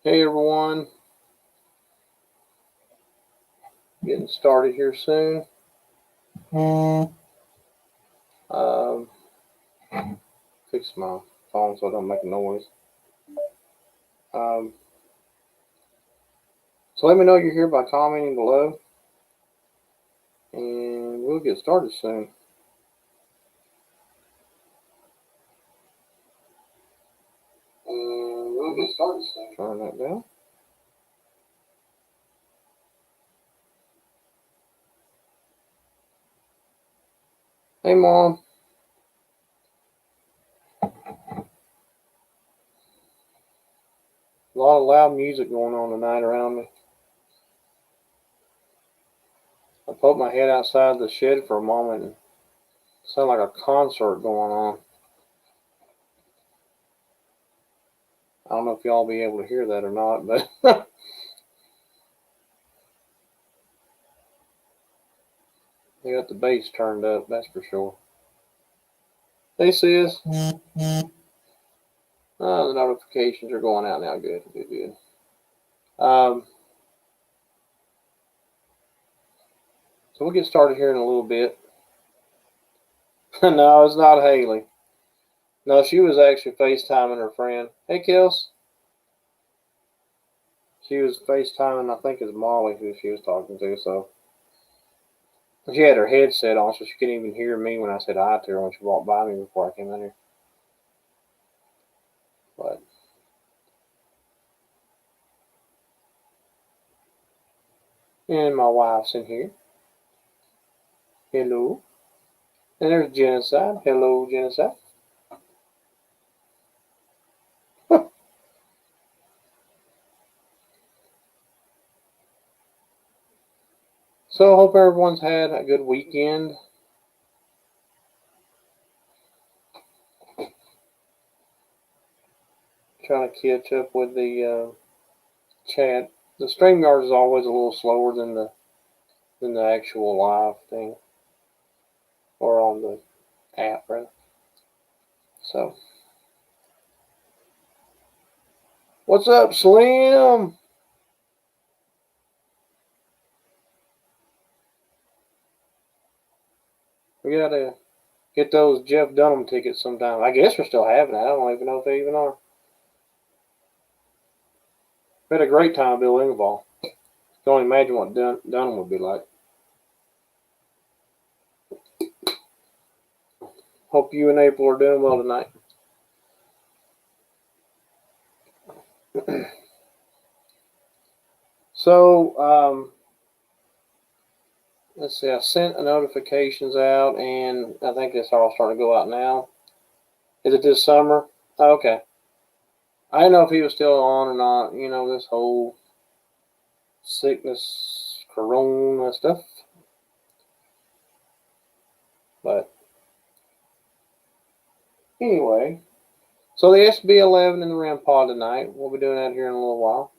Hey everyone, getting started here soon. Um, Fix my phone so it don't make a noise. Um, so let me know you're here by commenting below, and we'll get started soon. Turn that down. Hey Mom. A lot of loud music going on tonight around me. I poked my head outside the shed for a moment and it sounded like a concert going on. I don't know if y'all be able to hear that or not, but they got the bass turned up, that's for sure. Hey sis. The notifications are going out now. Good, good, good. So we'll get started here in a little bit. No, it's not Haley. No, she was actually FaceTiming her friend. Hey, Kels. She was FaceTiming, I think it's Molly who she was talking to. So she had her headset on, so she couldn't even hear me when I said hi to her when she walked by me before I came in here. But and my wife's in here. Hello. And there's Genocide. Hello, Genocide. So I hope everyone's had a good weekend. Trying to catch up with the chat. The StreamYard is always a little slower than the actual live thing, or on the app, rather. So, what's up, Slim? We gotta get those Jeff Dunham tickets sometime. I guess we're still having it. I don't even know if they even are. We had a great time at Bill Engvall. Can only imagine what Dunham would be like. Hope you and April are doing well tonight. So, let's see. I sent the notifications out, and I think it's all starting to go out now. Is it this summer? Oh, okay. I didn't know if he was still on or not. You know, this whole sickness, corona stuff. But anyway, so the Sb11 in the Rem Pod tonight. We'll be doing that here in a little while.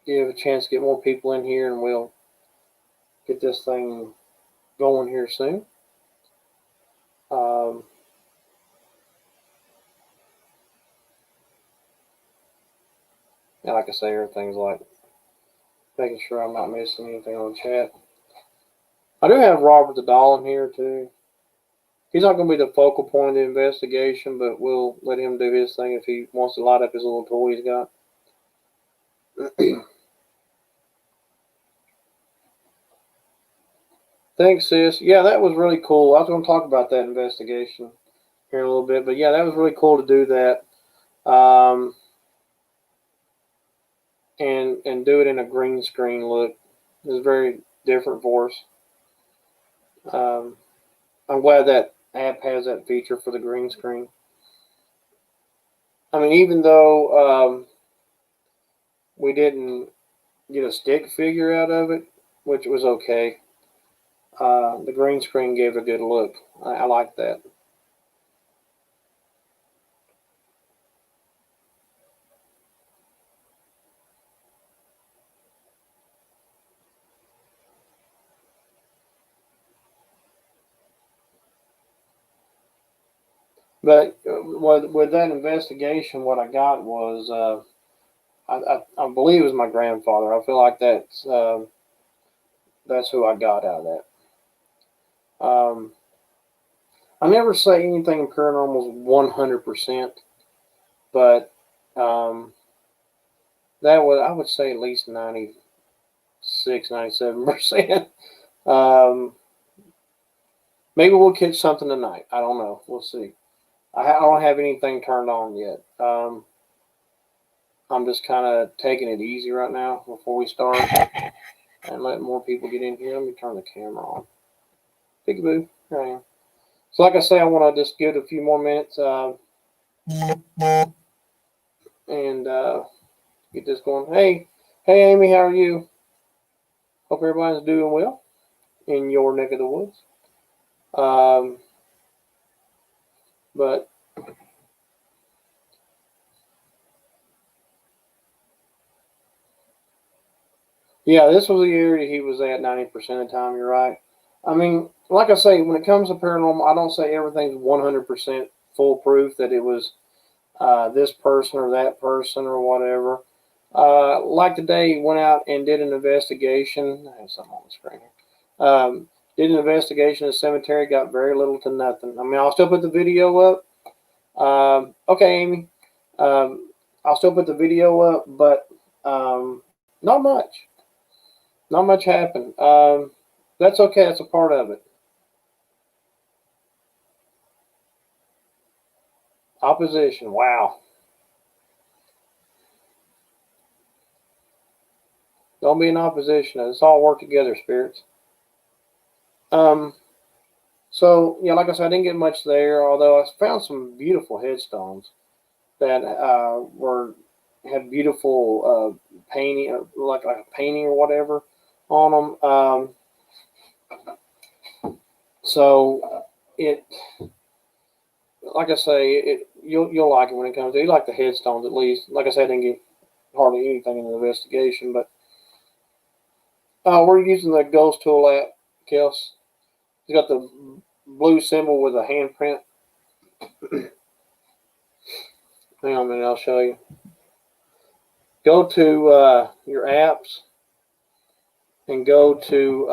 Give a chance to get more people in here, and we'll get this thing going here soon. Um, and like I say, everything's like making sure I'm not missing anything on the chat. I do have Robert the Doll in here too. He's not going to be the focal point of the investigation, but we'll let him do his thing if he wants to light up his little toy he's got. Thanks, sis. Yeah, that was really cool. I was going to talk about that investigation here in a little bit, but yeah, that was really cool to do that, and do it in a green screen look. It was very different for us. I'm glad that app has that feature for the green screen. I mean, even though we didn't get a stick figure out of it, which was okay, the green screen gave a good look. I like that. But with that investigation, what I got was I believe it was my grandfather. I feel like that's who I got out of that. I never say anything in paranormal is 100%, but that was, I would say, at least 96, 97%. Maybe we'll catch something tonight. I don't know. We'll see. I don't have anything turned on yet. I'm just kind of taking it easy right now before we start and letting more people get in here. Let me turn the camera on. Peekaboo. Here I am. So like I say, I want to just give it a few more minutes and get this going. Hey, Amy, how are you? Hope everybody's doing well in your neck of the woods. But yeah, this was the area he was at 90% of the time. You're right. I mean, like I say, when it comes to paranormal, I don't say everything's 100% foolproof that it was this person or that person or whatever. Like today, went out and did an investigation. I have something on the screen here. Did an investigation in the cemetery, got very little to nothing. I mean, I'll still put the video up. Okay, Amy. I'll still put the video up, but not much. Not much happened. That's okay. That's a part of it. Opposition. Wow. Don't be in opposition. Let's all work together, spirits. So yeah, like I said, I didn't get much there. Although I found some beautiful headstones that had beautiful painting, like a painting or whatever on them. So it, like I say, you'll like it when it comes to. You like the headstones at least. Like I said, I didn't get hardly anything in the investigation, but we're using the ghost tool app, Kels. It's got the blue symbol with a handprint. Hang on a minute, I'll show you. Go to your apps and go to,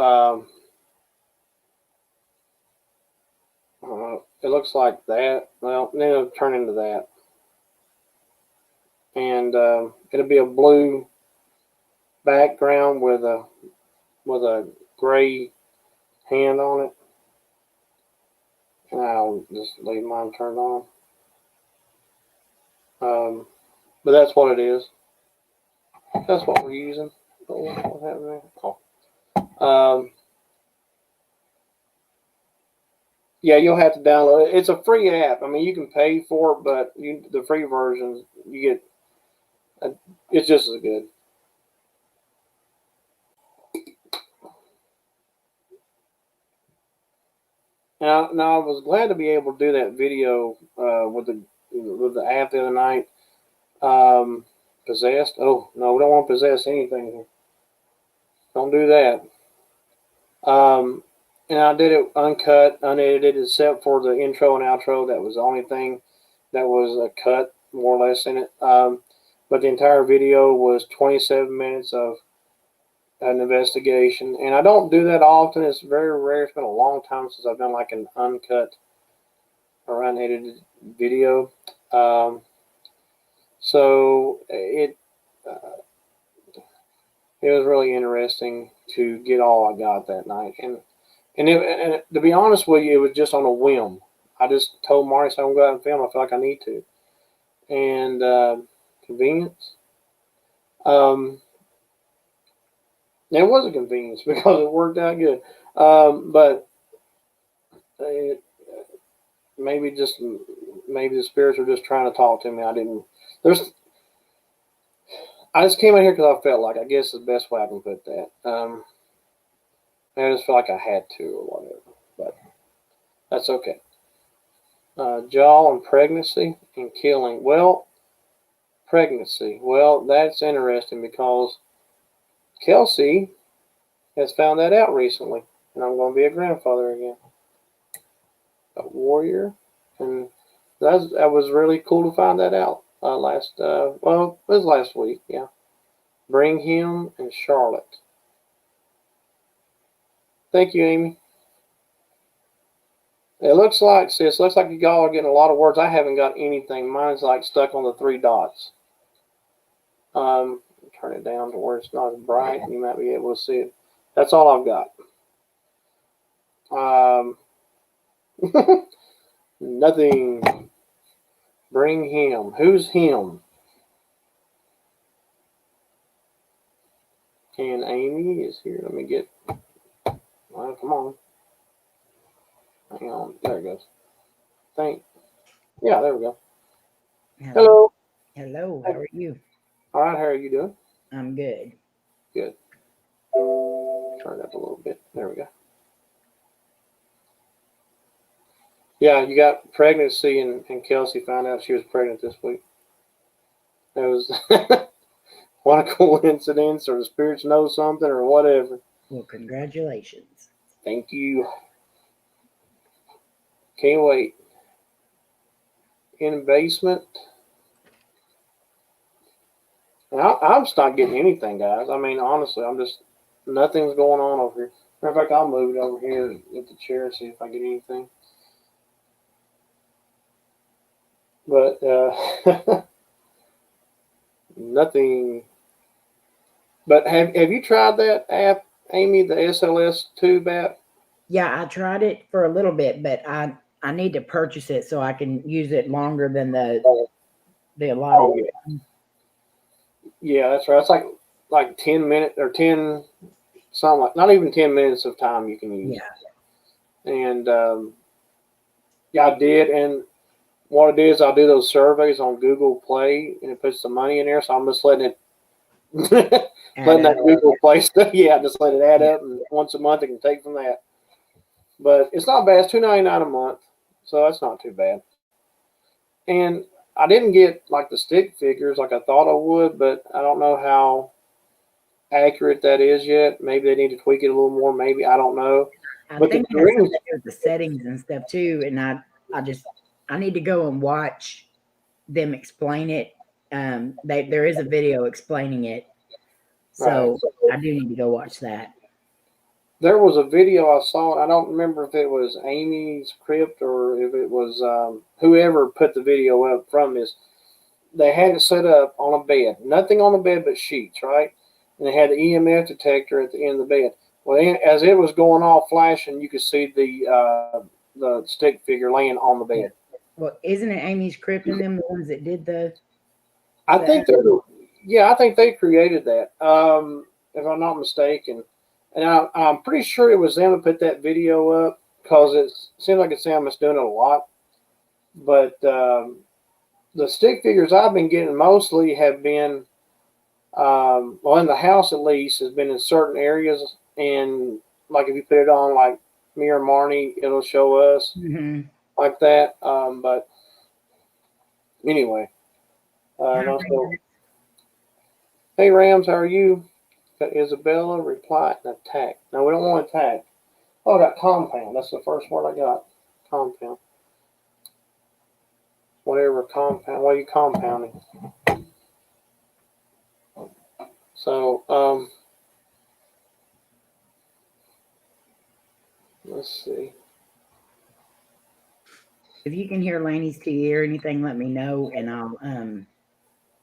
it looks like that. Well, then it'll turn into that. And it'll be a blue background with a gray hand on it. And I'll just leave mine turned on. But that's what it is. That's what we're using. What happened there? Oh. Yeah, you'll have to download it. It's a free app. I mean, you can pay for it, but the free version, you get, it's just as good. Now I was glad to be able to do that video with the app the other night. Possessed? Oh no, we don't want to possess anything here. Don't do that. And I did it uncut, unedited, except for the intro and outro. That was the only thing that was cut, more or less, in it. But the entire video was 27 minutes of an investigation. And I don't do that often. It's very rare. It's been a long time since I've done like an uncut or unedited video. So it was really interesting to get all I got that night. And to be honest with you, it was just on a whim. I just told Marty, so I'm going to go out and film. I feel like I need to. And convenience. It was a convenience because it worked out good. But maybe the spirits were just trying to talk to me. I just came out here because I felt like, I guess the best way I can put that. I just felt like I had to or whatever. But that's okay. Jaw and pregnancy and killing. Well, pregnancy. Well, that's interesting because Kelsey has found that out recently. And I'm going to be a grandfather again. A warrior. And that was really cool to find that out it was last week. Yeah, Bring Him and Charlotte. Thank you, Amy. It looks like, sis, looks like you all are getting a lot of words. I haven't got anything. Mine's like stuck on the 3 dots. Turn it down to where it's not as bright and you might be able to see it. That's all I've got. Nothing. Bring Him. Who's Him? And Amy is here. Let me get. Well, come on. Hang on. There it goes. Yeah, there we go. Hello. Hello. How are you? All right. How are you doing? I'm good. Good. Turn it up a little bit. There we go. Yeah, you got pregnancy, and Kelsey found out she was pregnant this week. It was what a coincidence, or the spirits know something, or whatever. Well, congratulations. Thank you. Can't wait. In the basement. I'm just not getting anything, guys. I mean, honestly, nothing's going on over here. Matter of fact, I'll move it over here at the chair and see if I get anything. But nothing. But have you tried that app, Amy, the SLS Tube app? Yeah, I tried it for a little bit, but I need to purchase it so I can use it longer than the allotted. Yeah, that's right. It's like 10 minutes or 10 something like, not even 10 minutes of time you can use. Yeah. And yeah, I did. And what it is, I'll do those surveys on Google Play, and it puts the money in there. So I'm just letting it, letting that Google Play stuff. Yeah, just let it add up, and once a month it can take from that. But it's not bad. It's $2.99 a month, so that's not too bad. And I didn't get like the stick figures like I thought I would, but I don't know how accurate that is yet. Maybe they need to tweak it a little more. Maybe, I don't know. I think it has something to do with the settings and stuff too. And I need to go and watch them explain it. There is a video explaining it, so right. I do need to go watch that. There was a video I saw. I don't remember if it was Amy's Crypt or if it was whoever put the video up from this. They had it set up on a bed. Nothing on the bed but sheets, right? And they had the EMF detector at the end of the bed. Well, as it was going off flashing, you could see the stick figure laying on the bed. Well, isn't it Amy's Crypt and them the ones that did the? I think I think they created that. If I'm not mistaken. And I'm pretty sure it was them that put that video up, because it seems like it's them that's doing it a lot. But the stick figures I've been getting mostly have been, well, in the house at least, has been in certain areas. And like if you put it on like me or Marnie, it'll show us like that. But anyway, hey Rams, how are you? Got Isabella, reply, and attack. No, we don't want attack. Oh, I got compound. That's the first word I got. Compound. Whatever compound. What are you compounding? So, let's see. If you can hear Laney's TV or anything, let me know, and I'll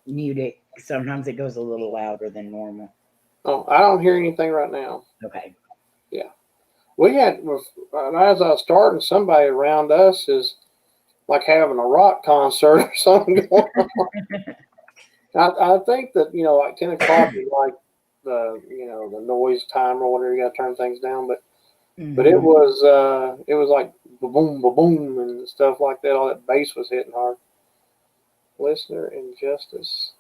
mute it. Sometimes it goes a little louder than normal. Oh, I don't hear anything right now. Okay. Yeah. We had, as I was starting, somebody around us is like having a rock concert or something going on. I think that, like 10 o'clock is like the noise time or whatever. You got to turn things down. But it was like boom, boom, and stuff like that. All that bass was hitting hard. Listener Injustice.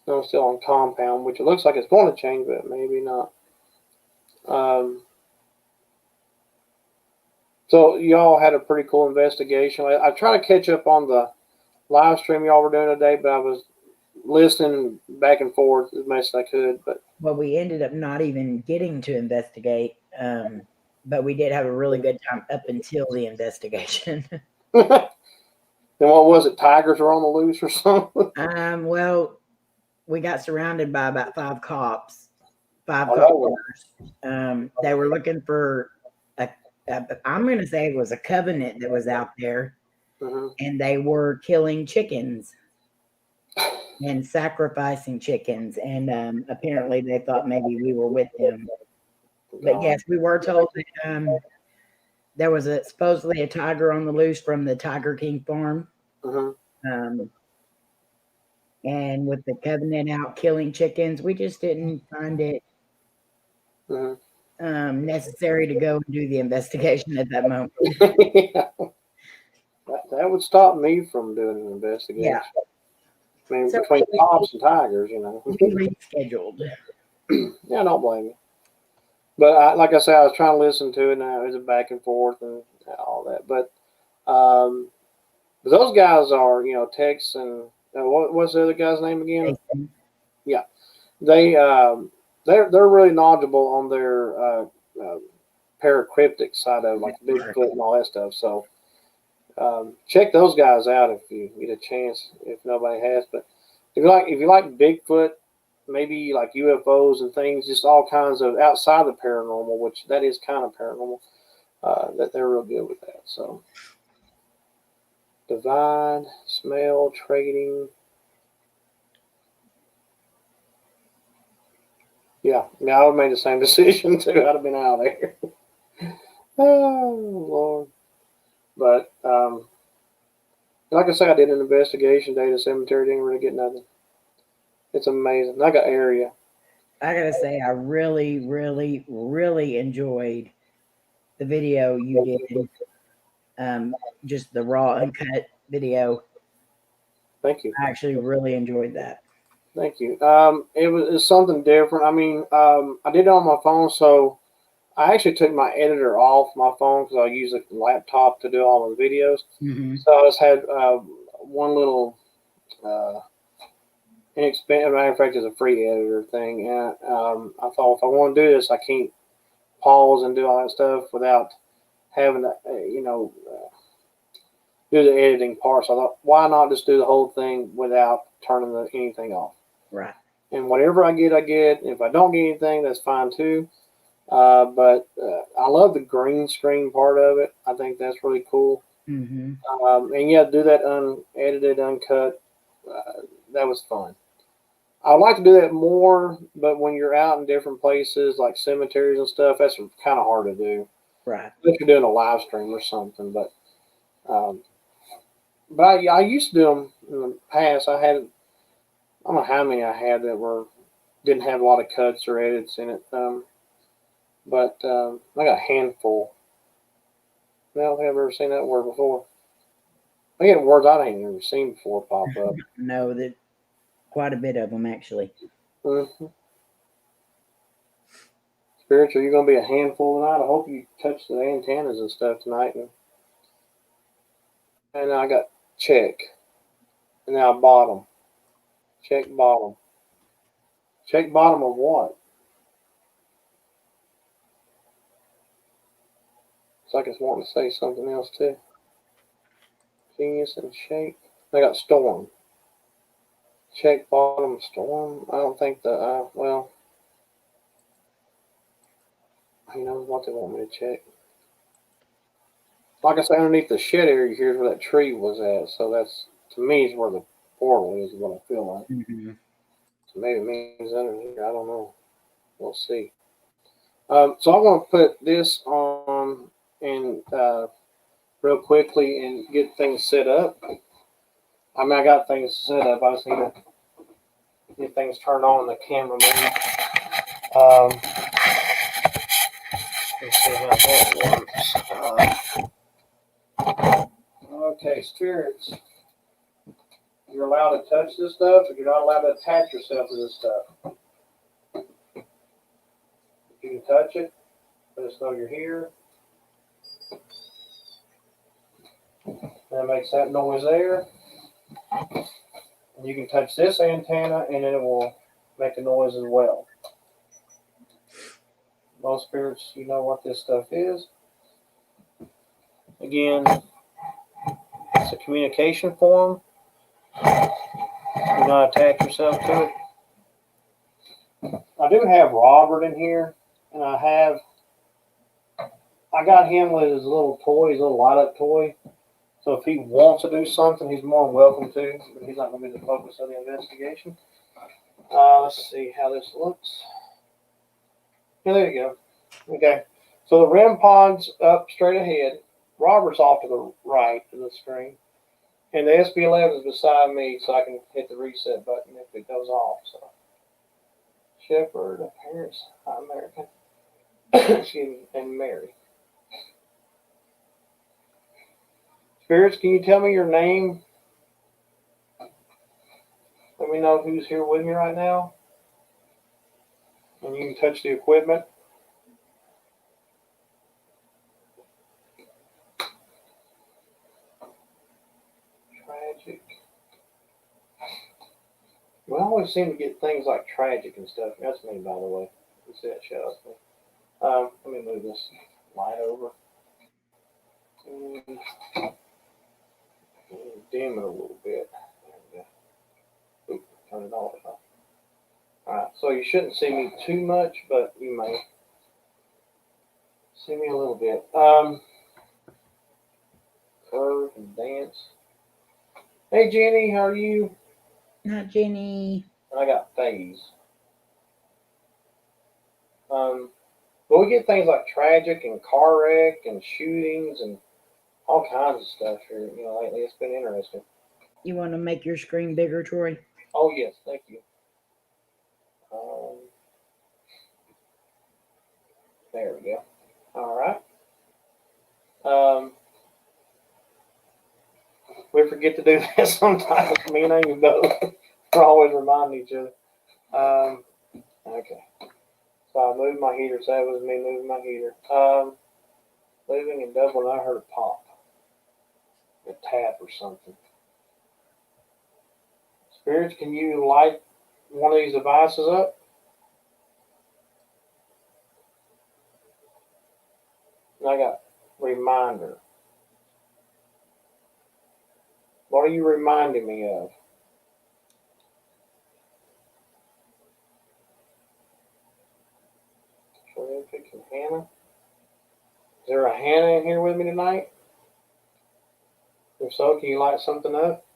I'm still on compound, which it looks like it's going to change, but maybe not. So y'all had a pretty cool investigation. I try to catch up on the live stream y'all were doing today, but I was listening back and forth as much as I could. But well, we ended up not even getting to investigate. but we did have a really good time up until the investigation. And what was it? Tigers were on the loose or something? Well, we got surrounded by about 5 cops, 5 Oh, cop that was- cars. They were looking for I'm going to say it was a covenant that was out there, Mhm. and they were killing chickens and sacrificing chickens. And apparently they thought maybe we were with them. But yes, we were told that there was supposedly a tiger on the loose from the Tiger King farm. Mhm. Um, and with the covenant out killing chickens, we just didn't find it Mhm. necessary to go and do the investigation at that moment. Yeah. That would stop me from doing an investigation. Yeah. I mean, So between cops and tigers, we rescheduled. Yeah, I don't blame you. But like I said, I was trying to listen to it, and it was a back and forth and all that. But those guys are, Tex and what's the other guy's name again? Yeah, they they're really knowledgeable on their paracryptic side of like Bigfoot and all that stuff. So check those guys out if you get a chance. If nobody has, but if you like Bigfoot, maybe like UFOs and things, just all kinds of outside the paranormal, which that is kind of paranormal. That they're real good with that. So divine, smell, trading. Yeah, I would have made the same decision too. I'd have been out of there. Oh Lord! But like I said, I did an investigation day at the cemetery. Didn't really get nothing. It's amazing. Like an area. I gotta say, I really, really, really enjoyed the video you did. Just the raw, uncut video. Thank you. I actually really enjoyed that. Thank you. It's something different. I mean, I did it on my phone, so I actually took my editor off my phone because I use a laptop to do all my videos. Mm-hmm. So I just had one little inexpensive. Matter of fact, it's a free editor thing, and I thought if I want to do this, I can't pause and do all that stuff without having to, do the editing part. So I thought, why not just do the whole thing without turning anything off? Right. And whatever I get, I get. If I don't get anything, that's fine too. But I love the green screen part of it. I think that's really cool. Mm-hmm. And yeah, do that unedited, uncut. That was fun. I'd like to do that more, but when you're out in different places like cemeteries and stuff, that's kind of hard to do. Right. If you're doing a live stream or something, um, but I used to do them in the past. I don't know how many I had that didn't have a lot of cuts or edits in it. But I got a handful. I don't think I've ever seen that word before. I get words I ain't never seen before pop up. No, that quite a bit of them actually. Mm-hmm. Spiritual, you're gonna be a handful tonight. I hope you touch the antennas and stuff tonight. And I got check, and now bottom. Check bottom. Check bottom of what? It's like it's wanting to say something else too. Genius and shape. I got storm. Check bottom storm. I don't think well, who knows what they want me to check. Like I say, underneath the shed area here's where that tree was at. So that's, to me, is where the portal is what I feel like. Mm-hmm. So maybe it means under here. I don't know. We'll see. So I'm going to put this on and real quickly and get things set up. I mean, I got things set up. I just need to get things turned on the camera maybe. Let's see how that works. Okay, spirits. You're allowed to touch this stuff, but you're not allowed to attach yourself to this stuff. You can touch it, let us know you're here. That makes that noise there. And you can touch this antenna, and then it will make a noise as well. Most spirits, you know what this stuff is. Again, it's a communication form. Do not attach yourself to it. I do have Robert in here, and I got him with his little toy, his little light up toy. So if he wants to do something, he's more than welcome to, but he's not going to be the focus of the investigation. Let's see how this looks. Yeah, there you go. Okay, so the REM pod's up straight ahead. Robert's off to the right of the screen. And the Sb11 is beside me, so I can hit the reset button if it goes off. So, Shepherd, parents, American, excuse me, and Mary. Spirits, can you tell me your name? Let me know who's here with me right now. And you can touch the equipment. Tragic. We always seem to get things like tragic and stuff. That's me, by the way. You see that shadow thing. Let me move this light over. Dim it a little bit. There we go. Oop, turn it off. Alright, so you shouldn't see me too much, but you may see me a little bit. Curve and dance. Hey Jenny, how are you? Not Jenny. I got phase. But we get things like tragic and car wreck and shootings and all kinds of stuff here. You know, lately it's been interesting. You want to make your screen bigger, Troy? Oh yes, thank you. There we go. All right. We forget to do that sometimes. Me and Amy both. We're always reminding each other. Okay. So I moved my heater. So that was me moving my heater. Moving and doubling. I heard a pop. A tap or something. Spirits, can you light one of these devices up? And I got reminder. What are you reminding me of? Terrific and Hannah. Is there a Hannah in here with me tonight? If so, can you light something up?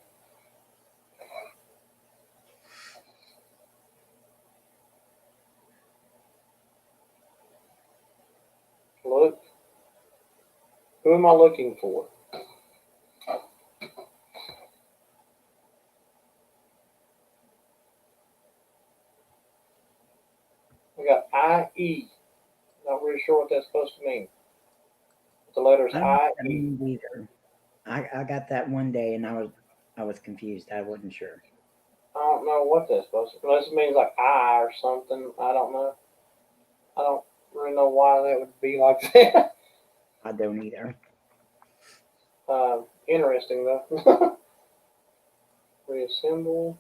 Look. Who am I looking for? I got I-E. Not really sure what that's supposed to mean. The letters I don't know what that I-E. means either. I got that one day and I was confused. I wasn't sure. I don't know what that's supposed to mean. Unless it means like I or something. I don't know. I don't really know why that would be like that. I don't either. Interesting though. Reassemble.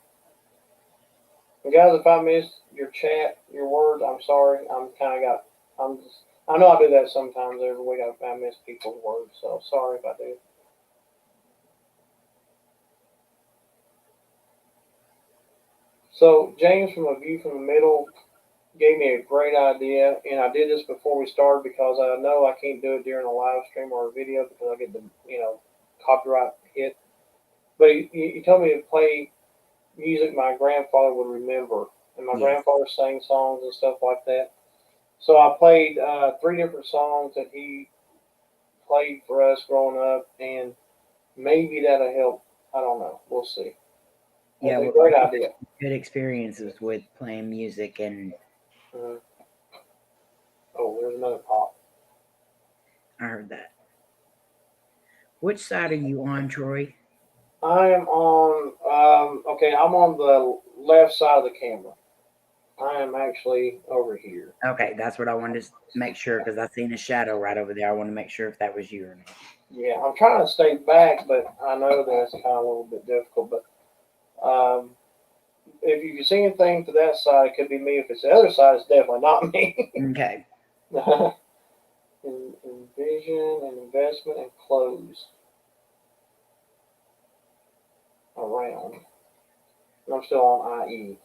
And guys, if I missed your chat, your words, I'm sorry. I know I do that sometimes every week. I miss people's words, so sorry if I do. So James from A View from the Middle gave me a great idea, and I did this before we started because I know I can't do it during a live stream or a video because I get the copyright hit. But he told me to play music my grandfather would remember, and my grandfather sang songs and stuff like that. So I played 3 different songs that he played for us growing up, and maybe that'll help. I don't know. We'll see. That's a great idea. Good experiences with playing music and. Oh, there's another pop. I heard that. Which side are you on, Troy? I am on. Okay, I'm on the left side of the camera. I am actually over here. Okay, that's what I wanted to make sure because I seen a shadow right over there. I want to make sure if that was you or not. Yeah, I'm trying to stay back, but I know that's kind of a little bit difficult. But if you can see anything to that side, it could be me. If it's the other side, it's definitely not me. Okay. Envision and investment and close around. And I'm still on IE.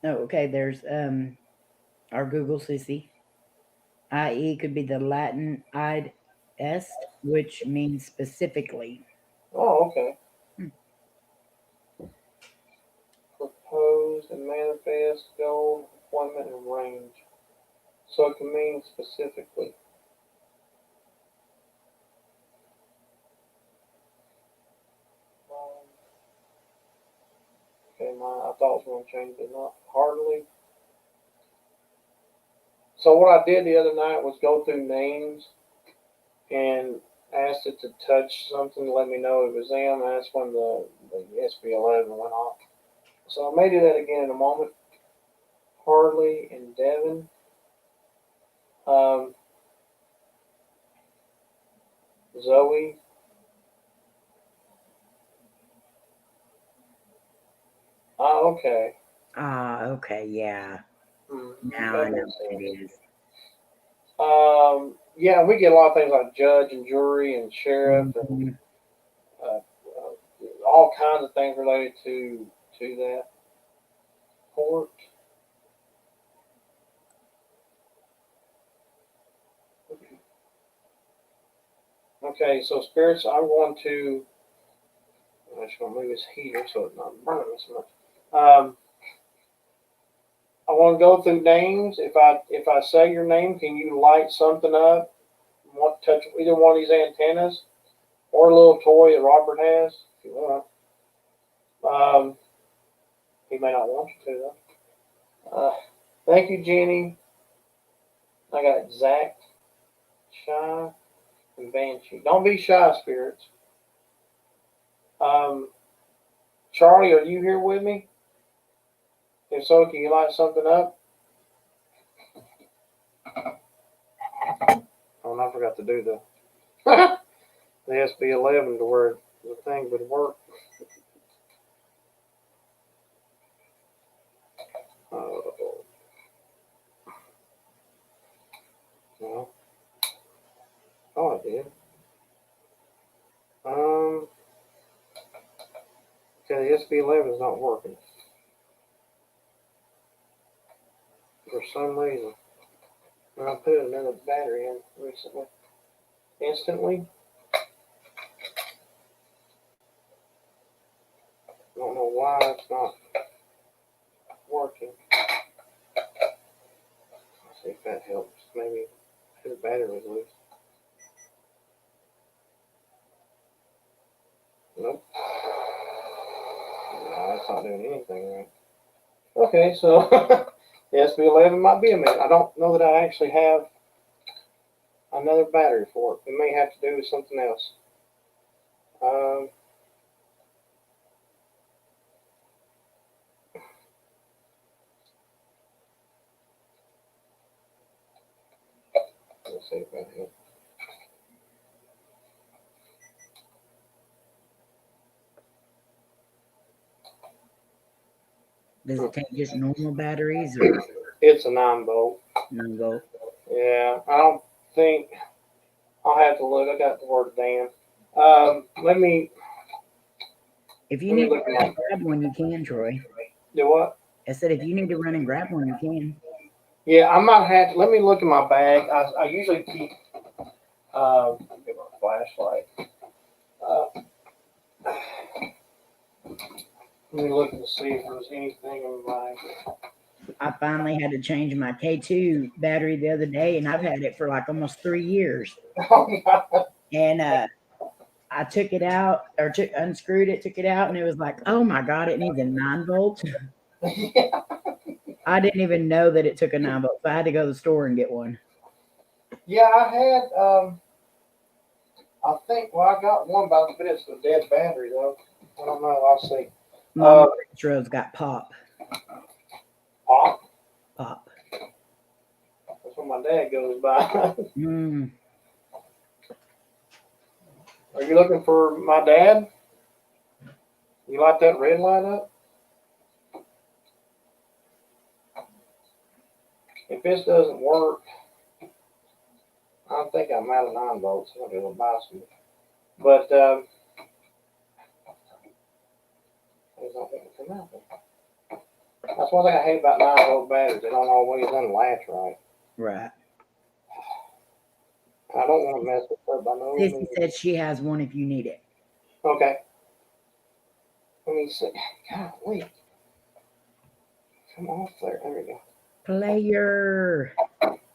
Oh, okay. There's our Google Sissy. IE could be the Latin id est, which means specifically. Oh, okay. Hmm. Proposed and manifest goal, appointment, and range. So it can mean specifically. Okay, I thought I was going to change it, not hardly. So what I did the other night was go through names and asked it to touch something to let me know it was them. That's when the Sb11 went off. So I may do that again in a moment. Harley and Devin. Um, Zoe. Oh, okay. Ah, okay, yeah. Now I That know makes what it sense. is. Yeah, we get a lot of things like judge and jury and sheriff and Mhm. all kinds of things related to that. Court. Okay, so spirits, I'm going to. I'm just going to move this heater so it's not burning so much. I want to go through names. If I say your name, can you light something up? Want to touch either one of these antennas or a little toy that Robert has if you want. He may not want you to though. Thank you, Jenny. I got Zach, Shy, and Banshee. Don't be shy, spirits. Um, Charlie, are you here with me? If so, can you light something up? Oh, and I forgot to do the the Sb11 to where the thing would work. No. Oh, I did. Um, okay, the Sb11 is not working for some reason. And I put another battery in recently. Instantly. I don't know why it's not working. Let's see if that helps. Maybe the battery was loose. Nope. No, it's not doing anything right. Okay, so the Sb11 might be a minute. I don't know that I actually have another battery for it. It may have to do with something else. Um, let's see if that helps. Does it take just normal batteries or It's a 9 volt. 9 volt? Yeah, I don't think I'll have to look. I got the word Dan. Let me If you let me need to look run at and grab one, you can, Troy. do what? I said if you need to run and grab one, you can. Yeah, I might have to. Let me look in my bag. I usually keep get my flashlight. Uh, let me look and see if there's anything in my bag. I finally had to change my K2 battery the other day, and I've had it for like almost 3 years. And I took it out or unscrewed it, took it out, and it was like, oh my God, it needs a 9 volt. Yeah. I didn't even know that it took a 9 volt. So I had to go to the store and get one. Yeah, I had. I think. Well, I got one, but it's a dead battery though. I don't know. I'll see. Mama Road's got pop. Pop. Pop. That's what my dad goes by. Mm. Are you looking for my dad? You light that red light up? If this doesn't work, I think I'm out of 9 volts. I'm going to buy some. But, it's not going to come out. That's one thing I hate about 9-volt batteries. They don't always unlatch right. Right. I don't want to mess with her by no Sissy means. said she has one if you need it. Okay. Let me see. God, wait. Come off there. There we go. Player.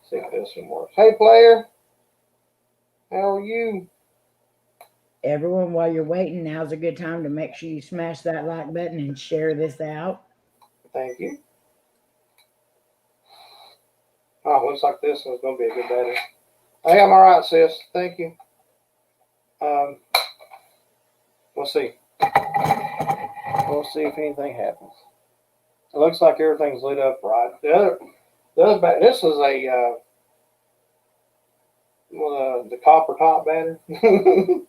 See if this one works. Hey, player. How are you? Everyone, while you're waiting, now's a good time to make sure you smash that like button and share this out. Thank you. Oh, looks like this one's going to be a good battery. Hey, I'm all right, sis. Thank you. We'll see. We'll see if anything happens. It looks like everything's lit up right. The other battery, this is a the copper top battery. Supposed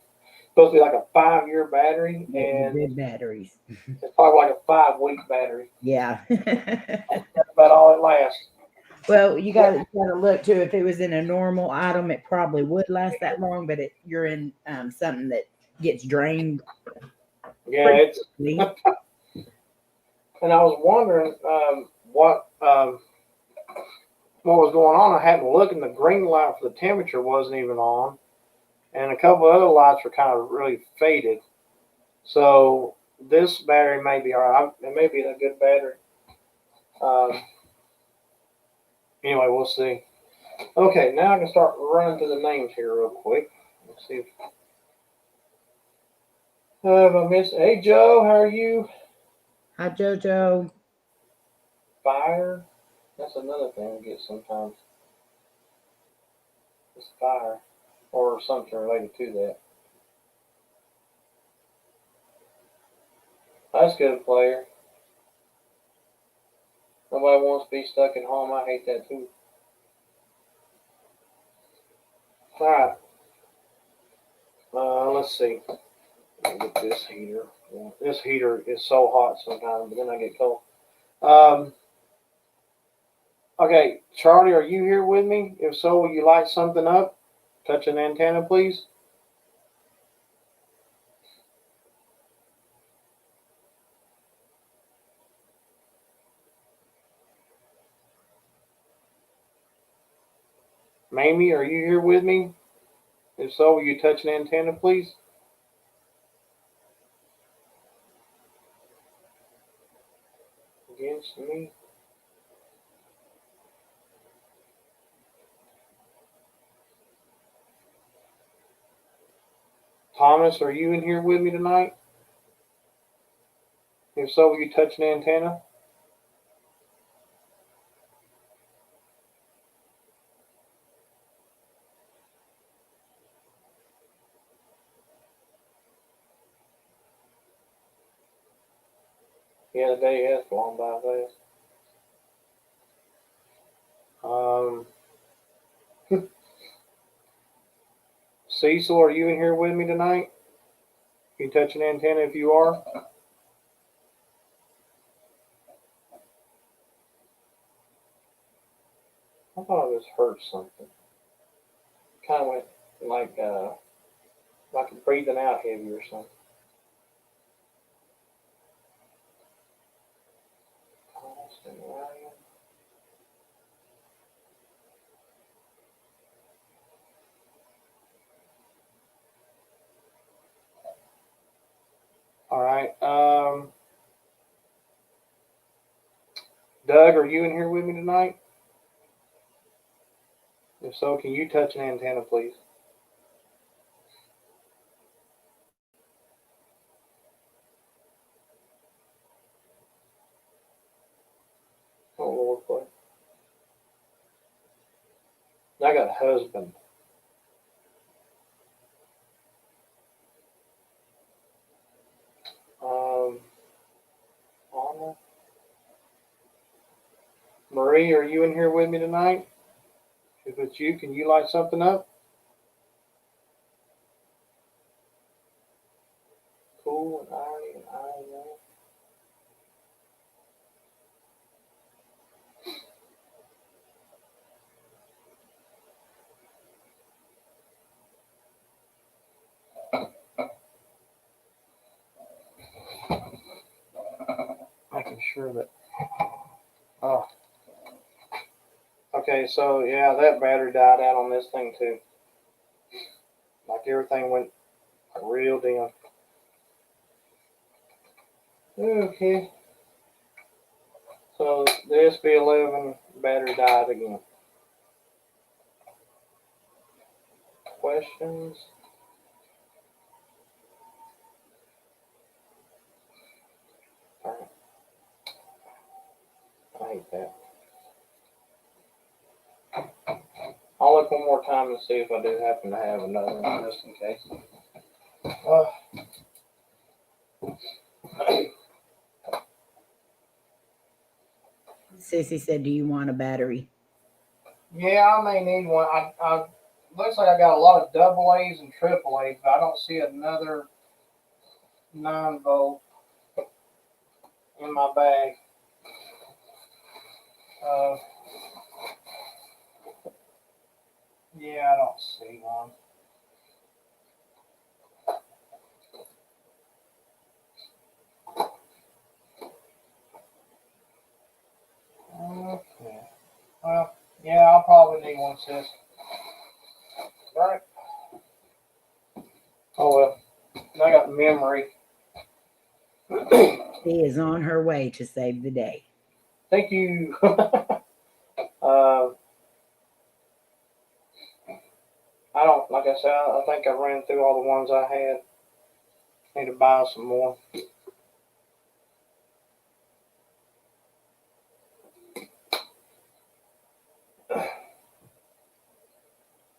to be like a 5-year battery, and Good batteries. it's probably like a 5-week battery. Yeah. That's about all it lasts. Well, you got to look too. If it was in a normal item, it probably would last that long. But you're in something that gets drained. Yeah, it's. And I was wondering what was going on. I had to look, and the green light for the temperature wasn't even on, and a couple of other lights were kind of really faded. So this battery may be all right. It may be a good battery. Anyway, we'll see. Okay, now I can start running through the names here real quick. Let's see if I missed. Hey, Joe, how are you? Hi, JoJo. Fire. That's another thing we get sometimes. It's fire or something related to that. That's a good player. Nobody wants to be stuck at home. I hate that too. All right. Let's see. Let me get this heater. Yeah, this heater is so hot sometimes, but then I get cold. Okay, Charlie, are you here with me? If so, will you light something up? Touch an antenna, please. Mamie, are you here with me? If so, will you touch an antenna, please? Against me. Thomas, are you in here with me tonight? If so, will you touch an antenna? Yeah, the day has gone by fast. Cecil, are you in here with me tonight? Can you touch an antenna if you are? I thought I just heard something. Kind of went like breathing out heavy or something. Constant Ryan. All right. Doug, are you in here with me tonight? If so, can you touch an antenna, please? Oh, Lord, boy. I got a husband. Anna. Marie, are you in here with me tonight? If it's you, can you light something up? Cool and irony and irony. sure that. Oh. Okay, so yeah, that battery died out on this thing too. Like everything went real dim. Okay. So the Sb11 battery died again. Questions? Alright. I hate that. I'll look one more time and see if I do happen to have another one just in case. Sissy said, "Do you want a battery?" Yeah, I may need one. I looks like I got a lot of double A's and triple A's, but I don't see another 9-volt in my bag. Yeah, I don't see one. Okay. Well, yeah, I'll probably need one, sis. Right. Oh well. I got memory. She is on her way to save the day. Thank you. I don't, like I said, I think I ran through all the ones I had. Need to buy some more.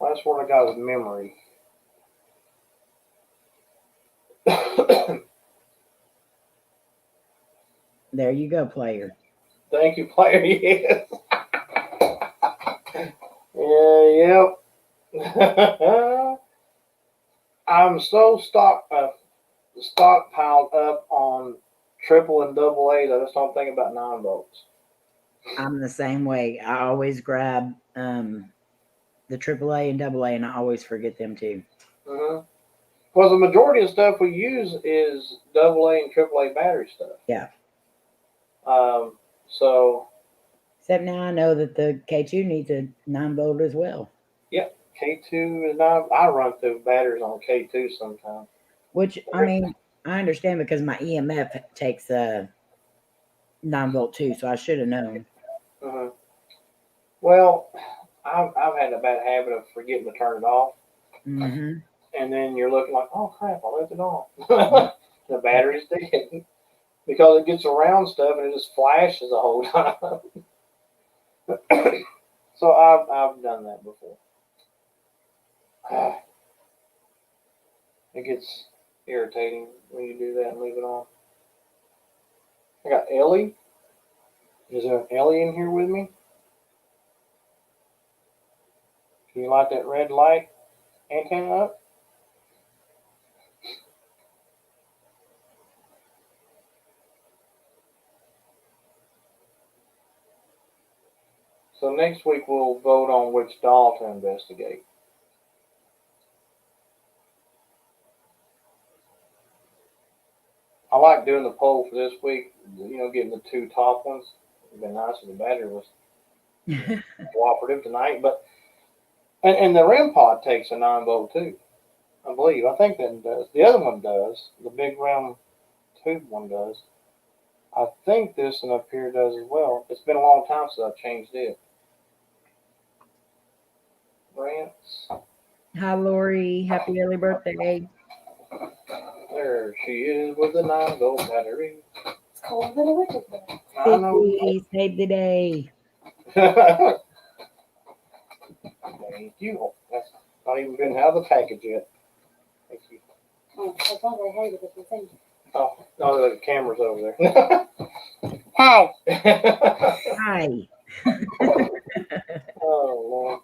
That's what I got is memory. There you go, player. Thank you, player. Yes. Yeah, yep. I'm so stockpiled up on triple and double A's. I just don't think about 9-volts. I'm the same way. I always grab the AAA and AA, and I always forget them too. Mm-hmm. Well, the majority of stuff we use is AA and AAA battery stuff. Yeah. So. Except now I know that the K2 needs a 9-volt as well. Yep, K2 is not. I run through batteries on K2 sometimes. Which, I mean, I understand because my EMF takes a 9-volt too, so I should have known. Mm-hmm. Well, I've had a bad habit of forgetting to turn it off. Mm-hmm. And then you're looking like, oh crap, I left it on. The battery's dead. Because it gets around stuff and it just flashes the whole time. So I've done that before. It gets irritating when you do that and leave it on. I got Ellie. Is there an Ellie in here with me? Can you light that red light antenna up? So next week we'll vote on which doll to investigate. I like doing the poll for this week, getting the 2 top ones. It'd been nice if the battery was cooperative tonight. But and the Rem Pod takes a 9-volt too, I believe. I think that does. The other one does. The big round tube one does. I think this one up here does as well. It's been a long time since I've changed it. Grants. Hi, Lori. Happy early birthday. There she is with the 9-volt battery. It's colder than a winter day. I know. Sissy, save the day. Thank you. That's not even been out of the package yet. Thank you. Oh, I thought I hated it. Thank you. Oh, no, the camera's over there. Hi. Hi. Oh, Lord.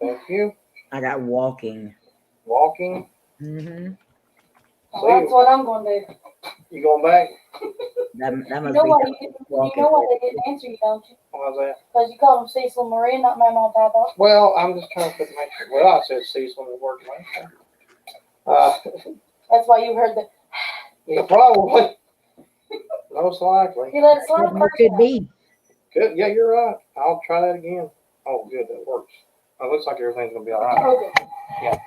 Thank you. I got walking. Walking. Mm-hmm. Well, that's what I'm going to do. You going back? That You must know be what? You know why they didn't answer you, don't you? Why's that? Because you called them Cecil and Maria, not Mama and Papa. Well, I'm just trying to make sure. Well, I said Cecil when it worked last time. That's why you heard the. Yeah, probably. Most likely. You let it slide It first could time. be. Good. Yeah, you're right. I'll try that again. Oh, good. That works. It looks like everything's gonna be all right. Okay. Yeah.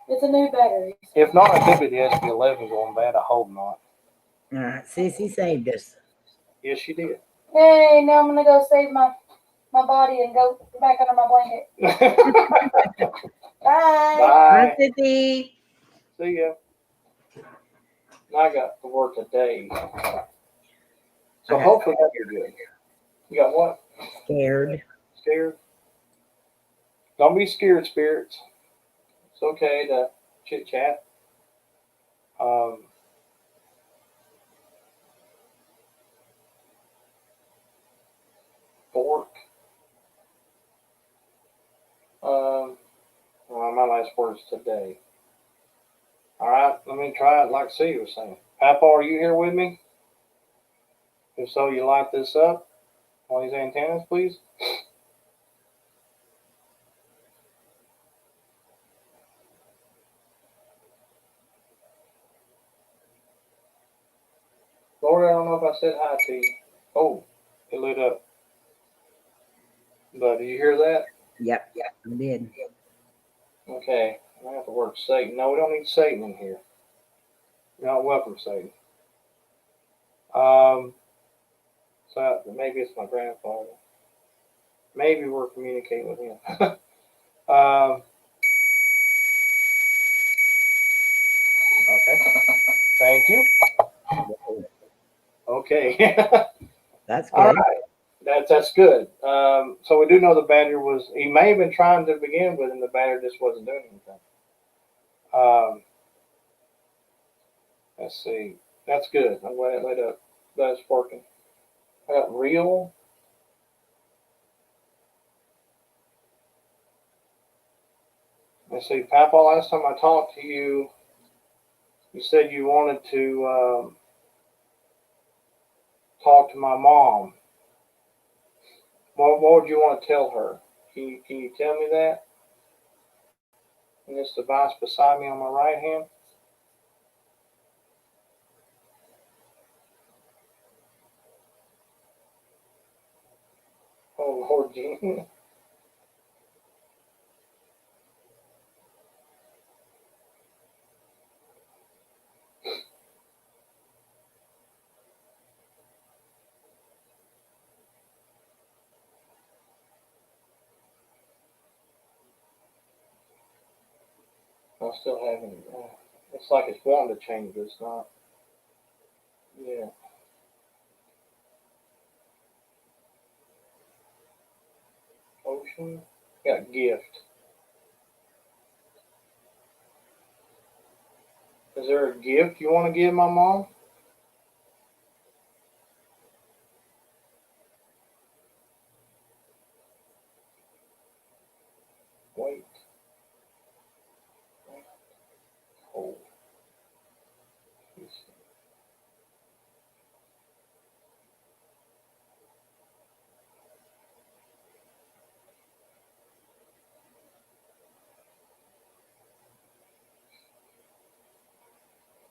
It's a new battery. If not, it could be the Sb11 going bad. I hope not. All right, Sissy saved us. Yes, she did. Hey, now I'm gonna go save my body and go back under my blanket. Bye. Bye, Bye. Sissy. See ya. I got to work today. So Okay. hopefully that'll be good. You got what? Scared. Scared? Don't be scared, spirits. It's okay to chit chat. Fork. Well, my last words today. All right, let me try it like C was saying. Papa, are you here with me? If so, you light this up on these antennas, please. Lord, I don't know if I said hi to you. Oh, it lit up. But do you hear that? Yep, I did. Okay, I have to work Satan. No, we don't need Satan in here. You're not welcome, Satan. So maybe it's my grandfather. Maybe we're communicating with him. Okay. Thank you. Okay. That's good. All right. That's good. So we do know the battery was. He may have been trying to begin with, and the battery just wasn't doing anything. Let's see. That's good. I'm glad it lit up. That's working. I got real. Let's see, Papa. Last time I talked to you, you said you wanted to talk to my mom. What would you want to tell her? Can you tell me that? And this device beside me on my right hand. Oh Lord Jesus. I still haven't. It's like it's wanting to change, but it's not. Yeah. Ocean. Got gift. Is there a gift you want to give my mom? Wait. Hold.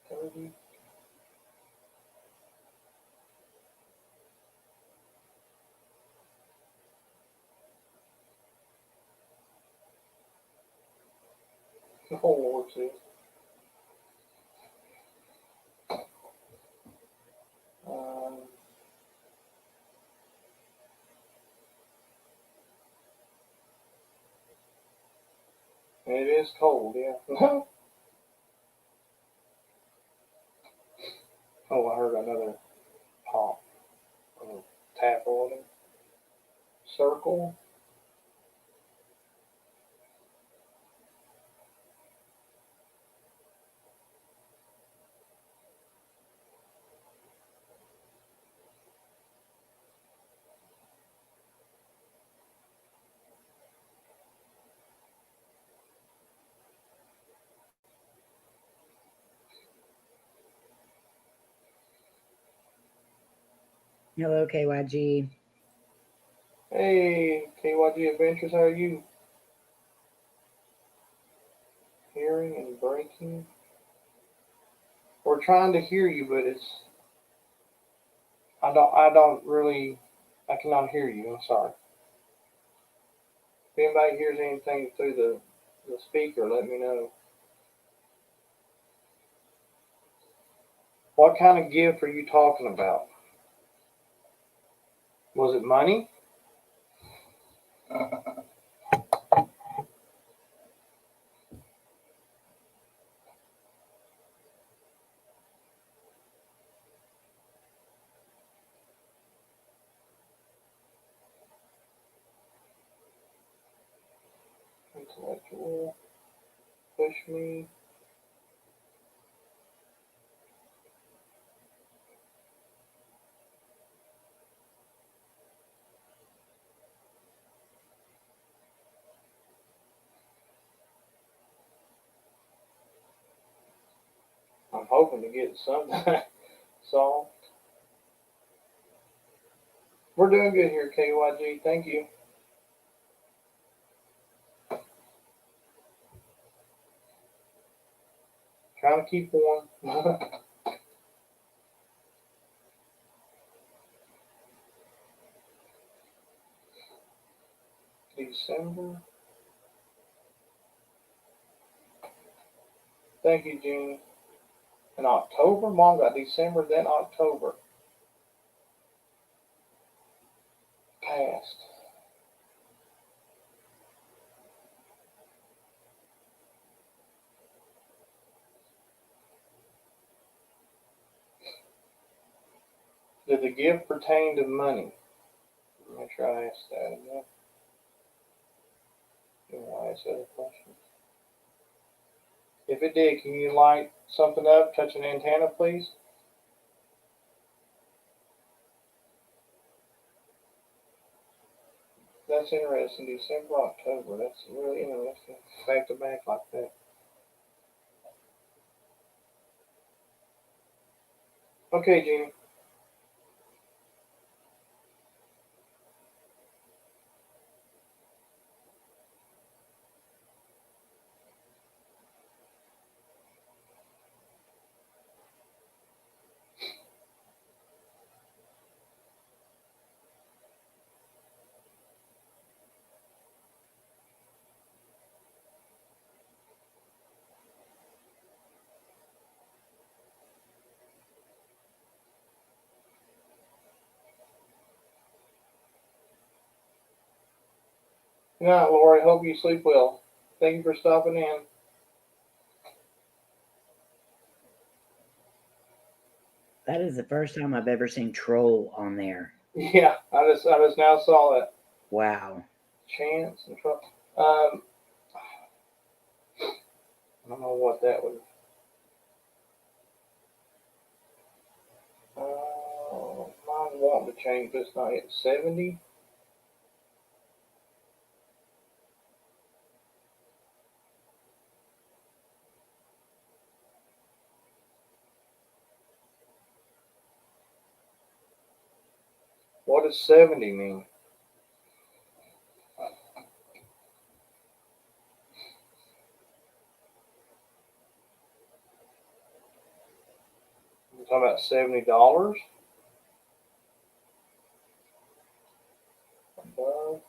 30. Oh Lord Jesus. Um, it is cold, yeah. Oh, I heard another pop. Tap on it. Circle. Hello, KYG. Hey, KYG Adventures, how are you? Hearing and breaking. We're trying to hear you, but it's I don't really, I cannot hear you. I'm sorry. If anybody hears anything through the speaker, let me know. What kind of gift are you talking about? Was it money? Intellectual. Push me. I'm hoping to get something solved. We're doing good here, KYG. Thank you. Trying to keep warm. December. Thank you, Jeannie. In October? Mom got December, then October. Passed. Did the gift pertain to money? Make sure I ask that again. I ask other questions. If it did, can you light something up, touch an antenna, please? That's interesting. December, October. That's really interesting. Back to back like that. Okay, Jeannie. Good night, Lori. Hope you sleep well. Thank you for stopping in. That is the first time I've ever seen troll on there. Yeah, I just now saw that. Wow. Chance and trouble. I don't know what that was. Mine wanting to change, but it's not yet. 70. What does 70 mean? We're talking about $70 above.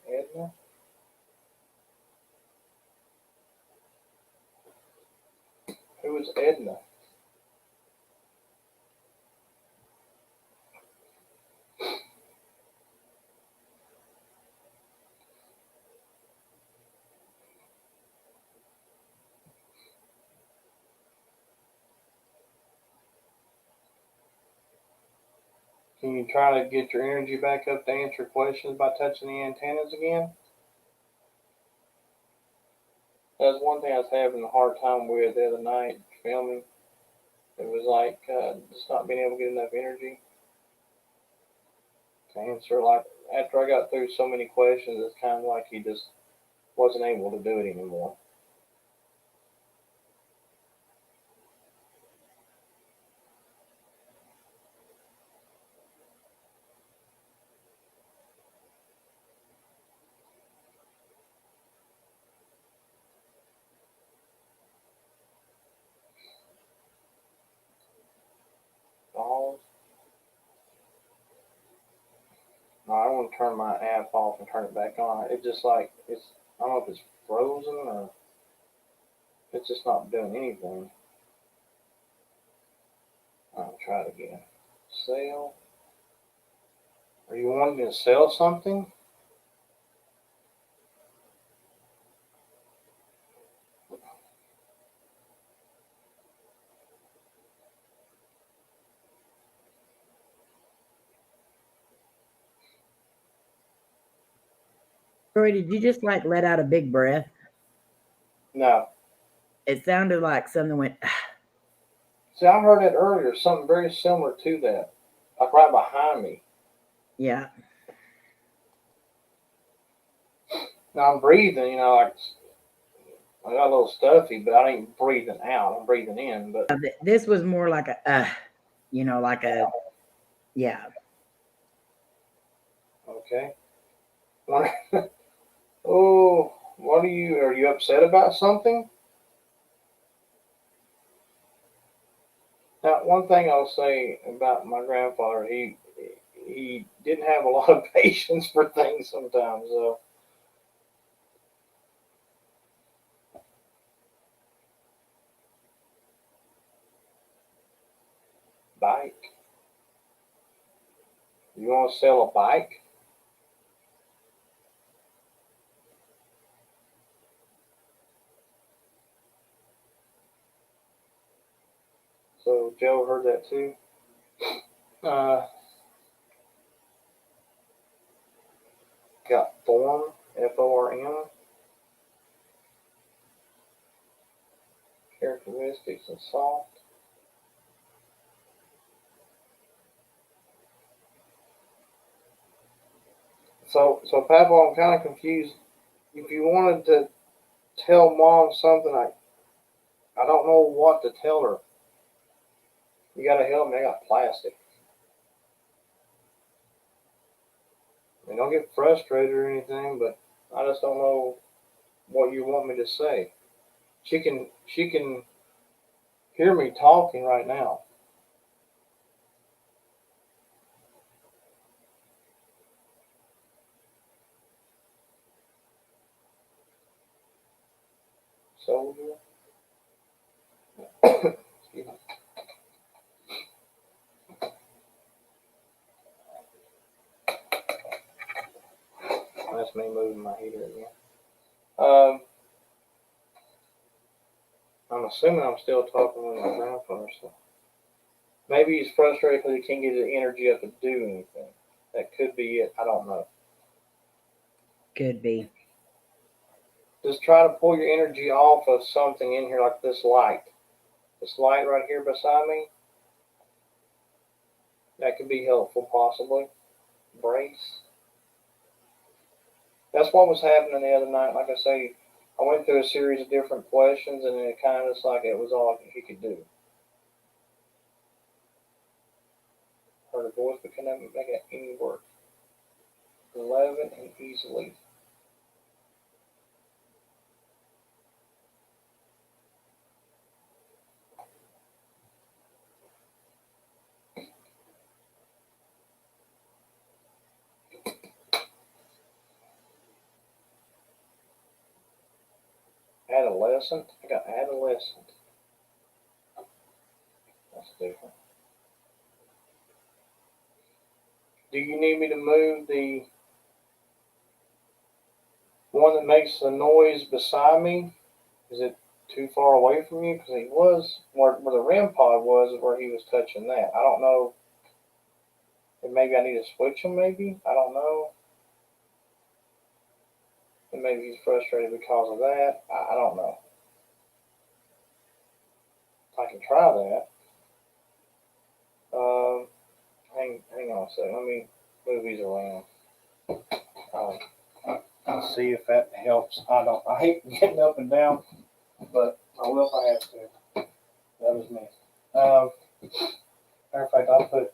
Edna. Who is Edna? Can you try to get your energy back up to answer questions by touching the antennas again? That's one thing I was having a hard time with the other night filming. It was like just not being able to get enough energy to answer. Like after I got through so many questions, it's kind of like he just wasn't able to do it anymore. want to turn my app off and turn it back on. It just like it's. I don't know if it's frozen or it's just not doing anything. I'll try it again. Sell. Are you wanting to sell something? Troy, did you just like let out a big breath? No. It sounded like something went. See, I heard that earlier. Something very similar to that, like right behind me. Yeah. Now I'm breathing. You know, like I got a little stuffy, but I ain't breathing out. I'm breathing in. But This was more like a, like a, yeah. okay. Oh, what are you? Are you upset about something? Now, one thing I'll say about my grandfather, he didn't have a lot of patience for things sometimes. So. Bike. You want to sell a bike? So Joe heard that too. Got form, Form, characteristics and soft. So Papa, I'm kind of confused. If you wanted to tell Mom something, I don't know what to tell her. You gotta help me. I got plastic. I mean, don't get frustrated or anything, but I just don't know what you want me to say. She can hear me talking right now. Soldier. Excuse me. That's me moving my heater again. I'm assuming I'm still talking with my grandfather. So maybe he's frustrated because he can't get the energy up to do anything. That could be it. I don't know. Could be. Just try to pull your energy off of something in here like this light. This light right here beside me. That could be helpful, possibly. Brace. That's what was happening the other night. Like I say, I went through a series of different questions, and it kind of just like it was all he could do. Her voice, but couldn't make any work. 11 and easily. Adolescent. I got adolescent. That's different. Do you need me to move the one that makes the noise beside me? Is it too far away from you? Because he was where the REM pod was where he was touching that. I don't know. And maybe I need to switch him. Maybe I don't know. And maybe he's frustrated because of that. I don't know. I can try that. Hang on a second. Let me move these around. Let's see if that helps. I hate getting up and down, but I will if I have to. That was me. Matter of fact, I'll put.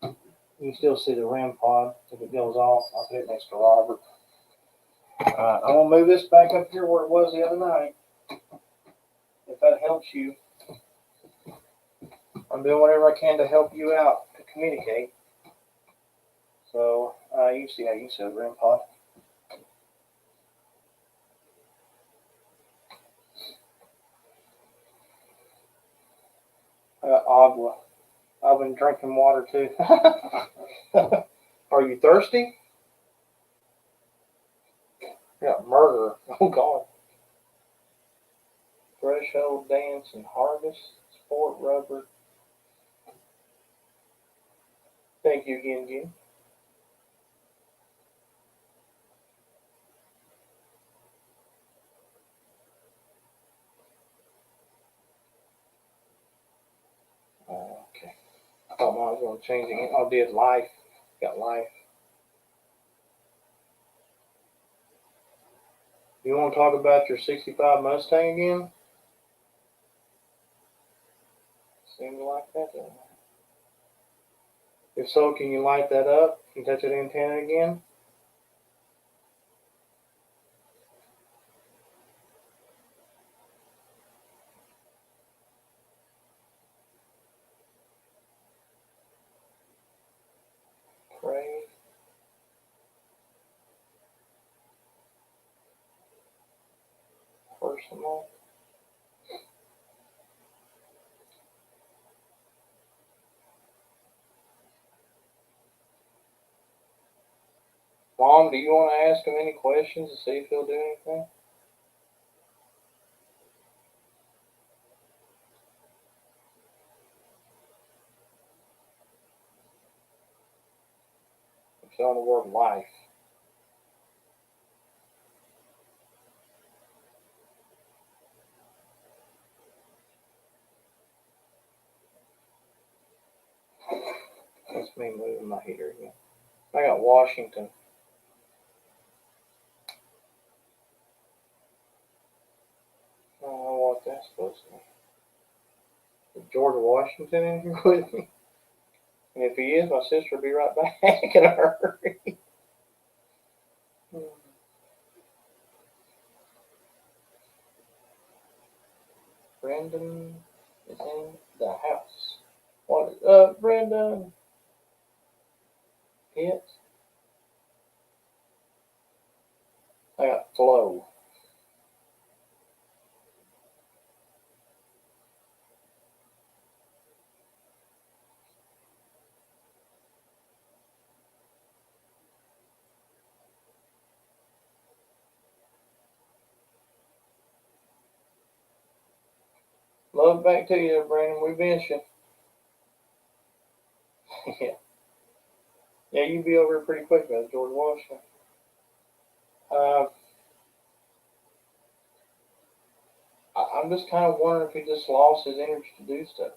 You can still see the REM pod. If it goes off, I'll put it next to Robert. I'm gonna move this back up here where it was the other night. If that helps you, I'm doing whatever I can to help you out to communicate. So You see how you said Rem Pod. Agua. I've been drinking water too. Are you thirsty? Yeah, murder. Oh God. Threshold dance and harvest. Sport rubber. Thank you again, Jim. Okay. I thought I was going to change it. I did life. Got life. You want to talk about your 65 Mustang again? Seems like that, doesn't it? If so, can you light that up? Can you touch that antenna again? Pray. Personal. Mom, do you want to ask him any questions to see if he'll do anything? It's on the word life. That's me moving my heater again. I got Washington. I don't know what that's supposed to mean. Is George Washington in here with me? And if he is, my sister will be right back in a hurry. Brendan is in the house. What is up, Brendan? Hit. I got Flo. Love back to you, Brandon. We miss you. Yeah. Yeah, you'll be over here pretty quick, though, George Washington. I'm just kind of wondering if he just lost his energy to do stuff.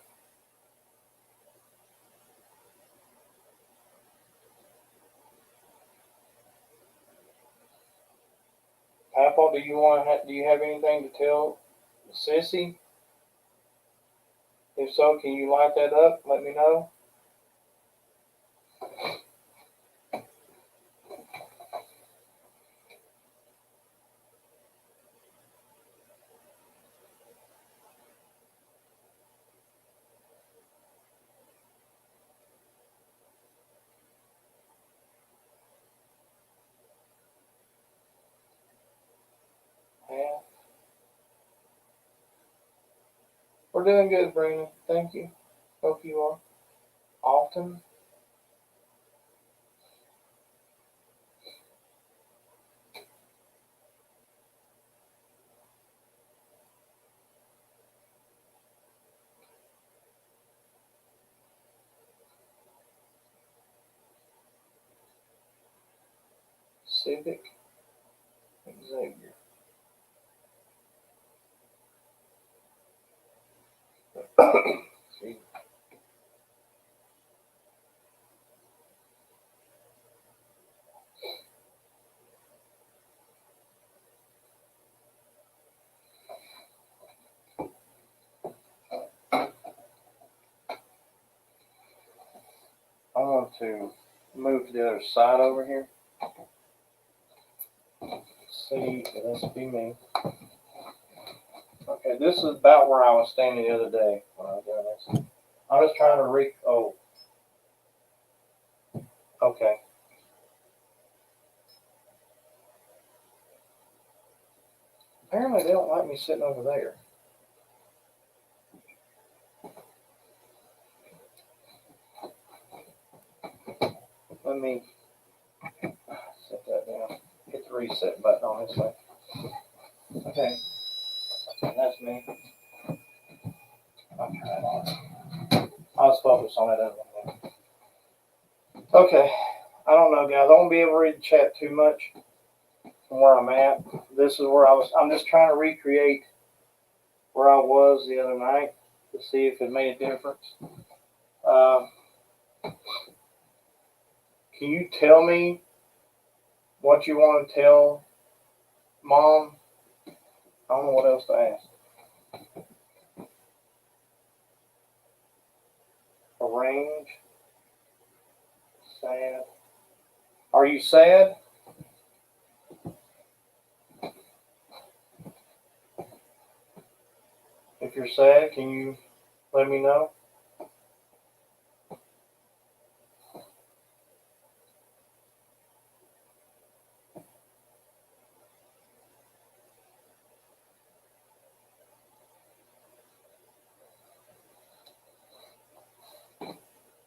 Papa, do you have anything to tell Sissy? If so, can you light that up? Let me know. Yeah. We're doing good, Brandon. Thank you. Hope you are. Often. Civic. Xavier. See. I want to move to the other side over here. See, let's be me. Okay, this is about where I was standing the other day when I was doing this. I was trying to oh. Okay. Apparently they don't like me sitting over there. Let me set that down. Hit the reset button on this way. Okay. That's me. I'll try it on. I was focused on that other one. Okay. I don't know, guys. I won't be able to read the chat too much from where I'm at. This is where I was. I'm just trying to recreate where I was the other night to see if it made a difference. Can you tell me what you want to tell Mom? I don't know what else to ask. Arrange. Sad. Are you sad? If you're sad, can you let me know?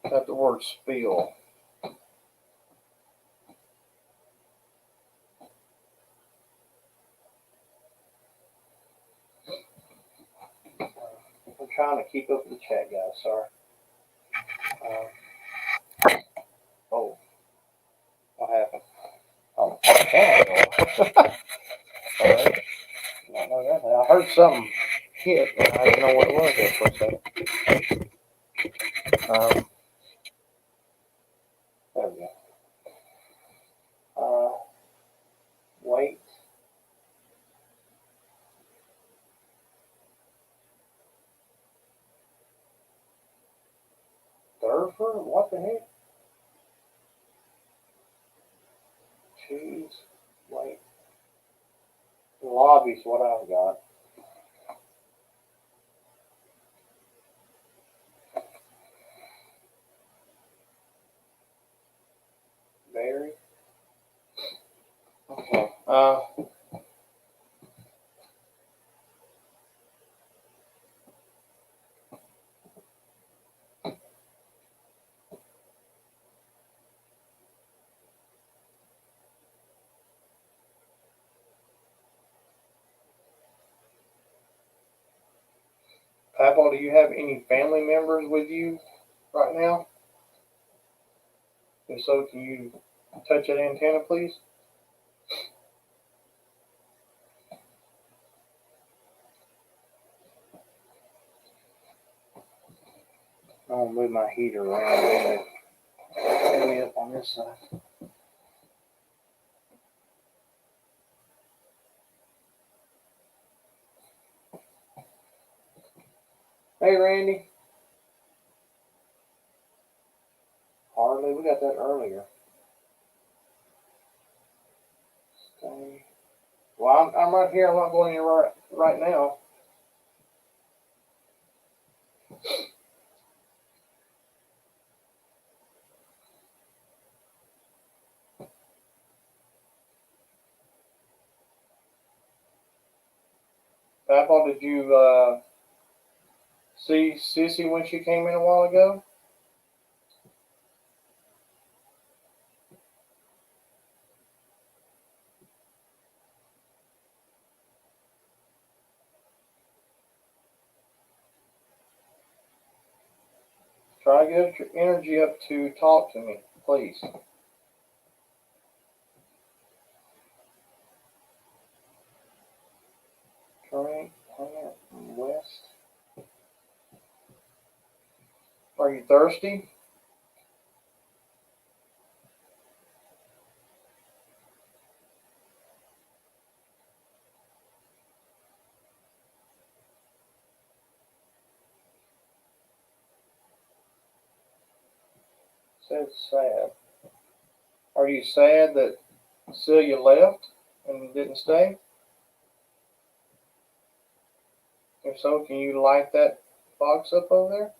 Got the word spill. I'm trying to keep up with the chat, guys. Sorry. Oh, what happened? Oh, sorry. I heard something hit, and I didn't know what it was there for a second. There we go. Wait. Durford? What the heck? Choose. Wait. Lobby's what I've got. Barry. Okay. Papa, do you have any family members with you right now? If so, can you touch that antenna, please? I'm gonna move my heater around a little bit. Let me up on this side. Hey, Randy. Hardly. We got that earlier. Stay. Well, I'm right here. I'm not going anywhere right now. Papa, did you see Sissy when she came in a while ago? Try to get your energy up to talk to me, please. Drink, plant, west. Are you thirsty? Said sad. Are you sad that Celia left and didn't stay? If so, can you light that box up over there?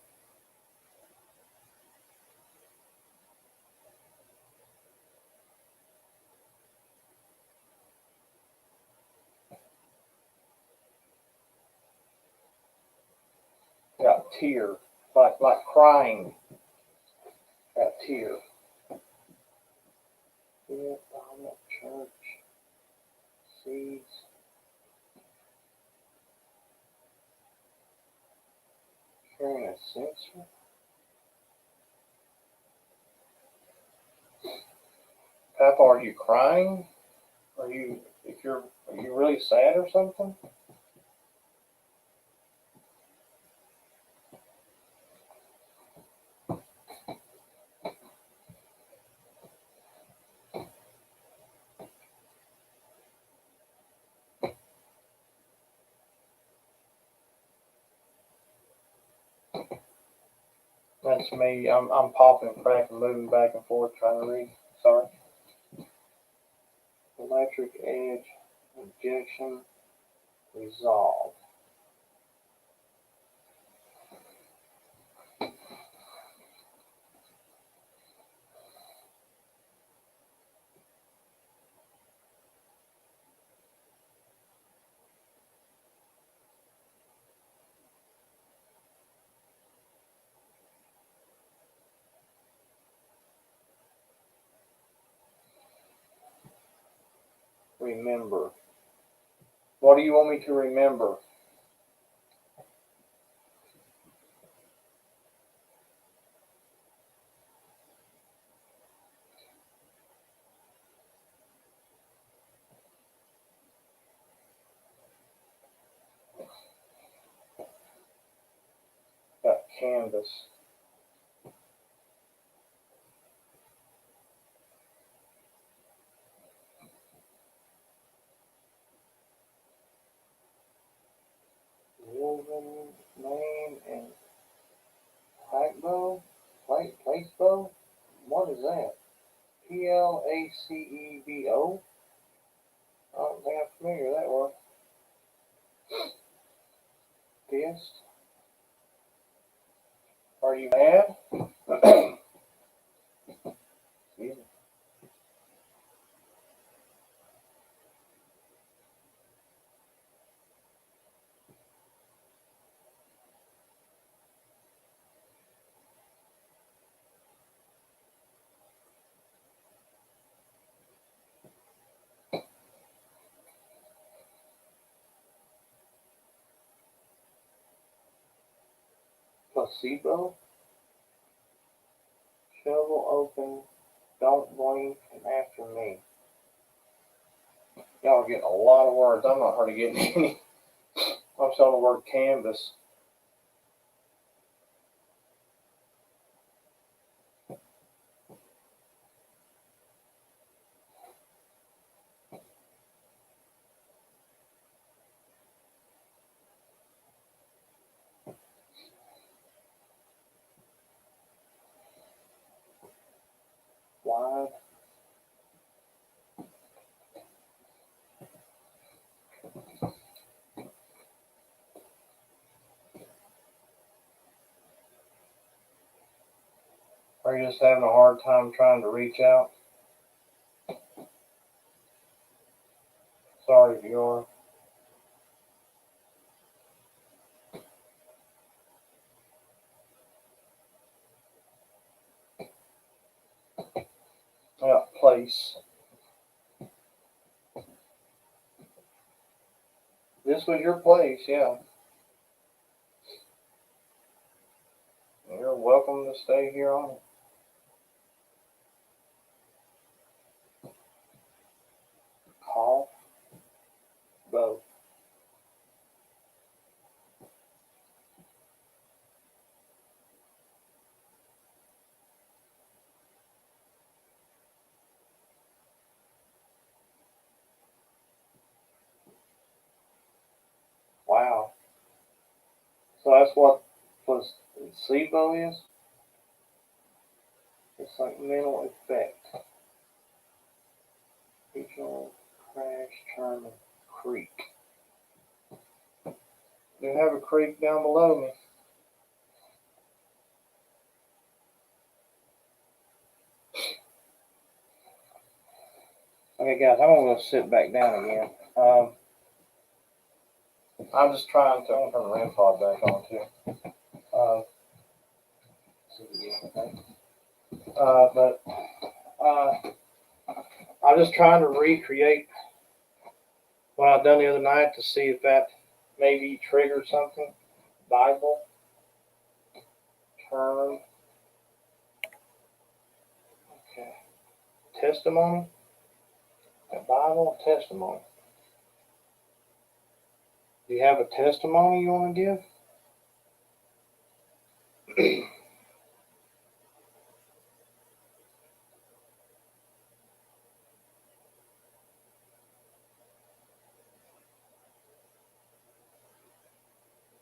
tear, like crying. Got tear. Yeah, dominant church. Seeds. Carrying a sensor. Papa, are you crying? Are you really sad or something? That's me. I'm popping and cracking, moving back and forth, trying to read. Sorry. Electric edge injection resolve. Remember. What do you want me to remember? Got canvas. Woven name and placebo? Placebo? What is that? Placebo? I don't think I'm familiar with that word. Fist? Are you mad? Excuse me. Placebo? Shovel open, don't blink, and after me. Y'all are getting a lot of words. I'm not hardly getting any. I'm showing the word canvas. Wide. Are you just having a hard time trying to reach out? Sorry if you are. I got place. This was your place, yeah. You're welcome to stay here on it. Cough. Both. Wow. So that's what placebo is? It's like mental effect. Regional crash turn creek. Do have a creek down below me. Okay, guys, I'm gonna go sit back down again. I'm just trying to turn the Rem Pod back on too. But I'm just trying to recreate what I've done the other night to see if that maybe triggered something. Bible term. Okay. Testimony. A Bible testimony. Do you have a testimony you want to give?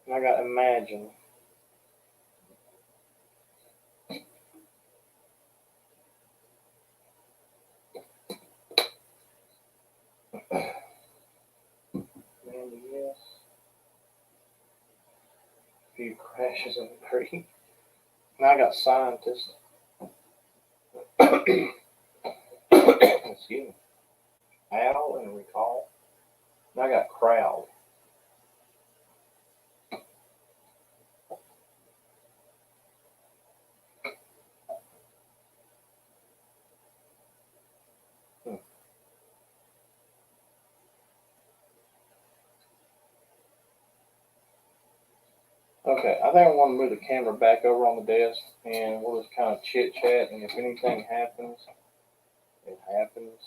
I got imagine. Randy, yes. A few crashes in the creek. Now I got scientist. Excuse me. Al and recall. Now I got crowd. Okay, I think I want to move the camera back over on the desk and we'll just kind of chit chat, and if anything happens, it happens.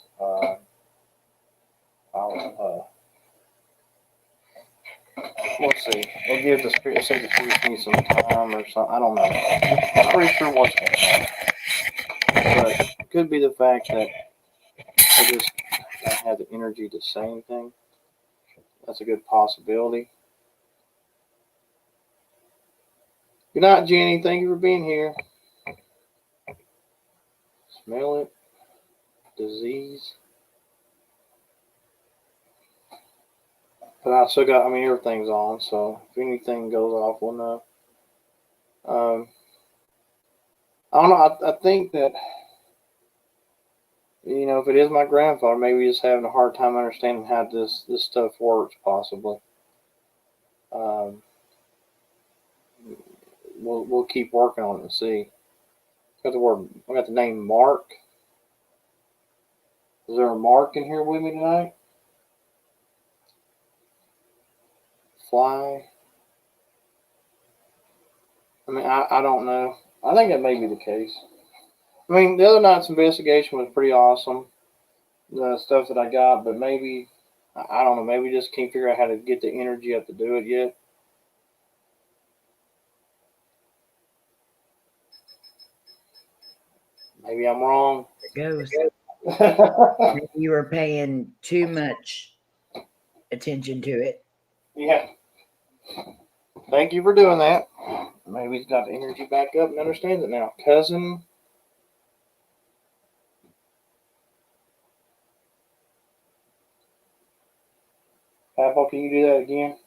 Let's see. We'll give the spirit, say the spirit needs some time or something. I don't know. I'm pretty sure what's going on. But it could be the fact that I just don't have the energy to say anything. That's a good possibility. Good night, Jenny. Thank you for being here. Smell it. Disease. But I still got, everything's on, so if anything goes off, we'll know. I don't know. I think that, if it is my grandfather, maybe he's having a hard time understanding how this stuff works, possibly. We'll keep working on it and see. I got the name Mark. Is there a Mark in here with me tonight? Fly. I don't know. I think that may be the case. The other night's investigation was pretty awesome. The stuff that I got, but maybe, I don't know, maybe just can't figure out how to get the energy up to do it yet. Maybe I'm wrong. There it goes. Maybe you were paying too much attention to it. Yeah. Thank you for doing that. Maybe he's got the energy back up and understands it now. Cousin. Apple, can you do that again?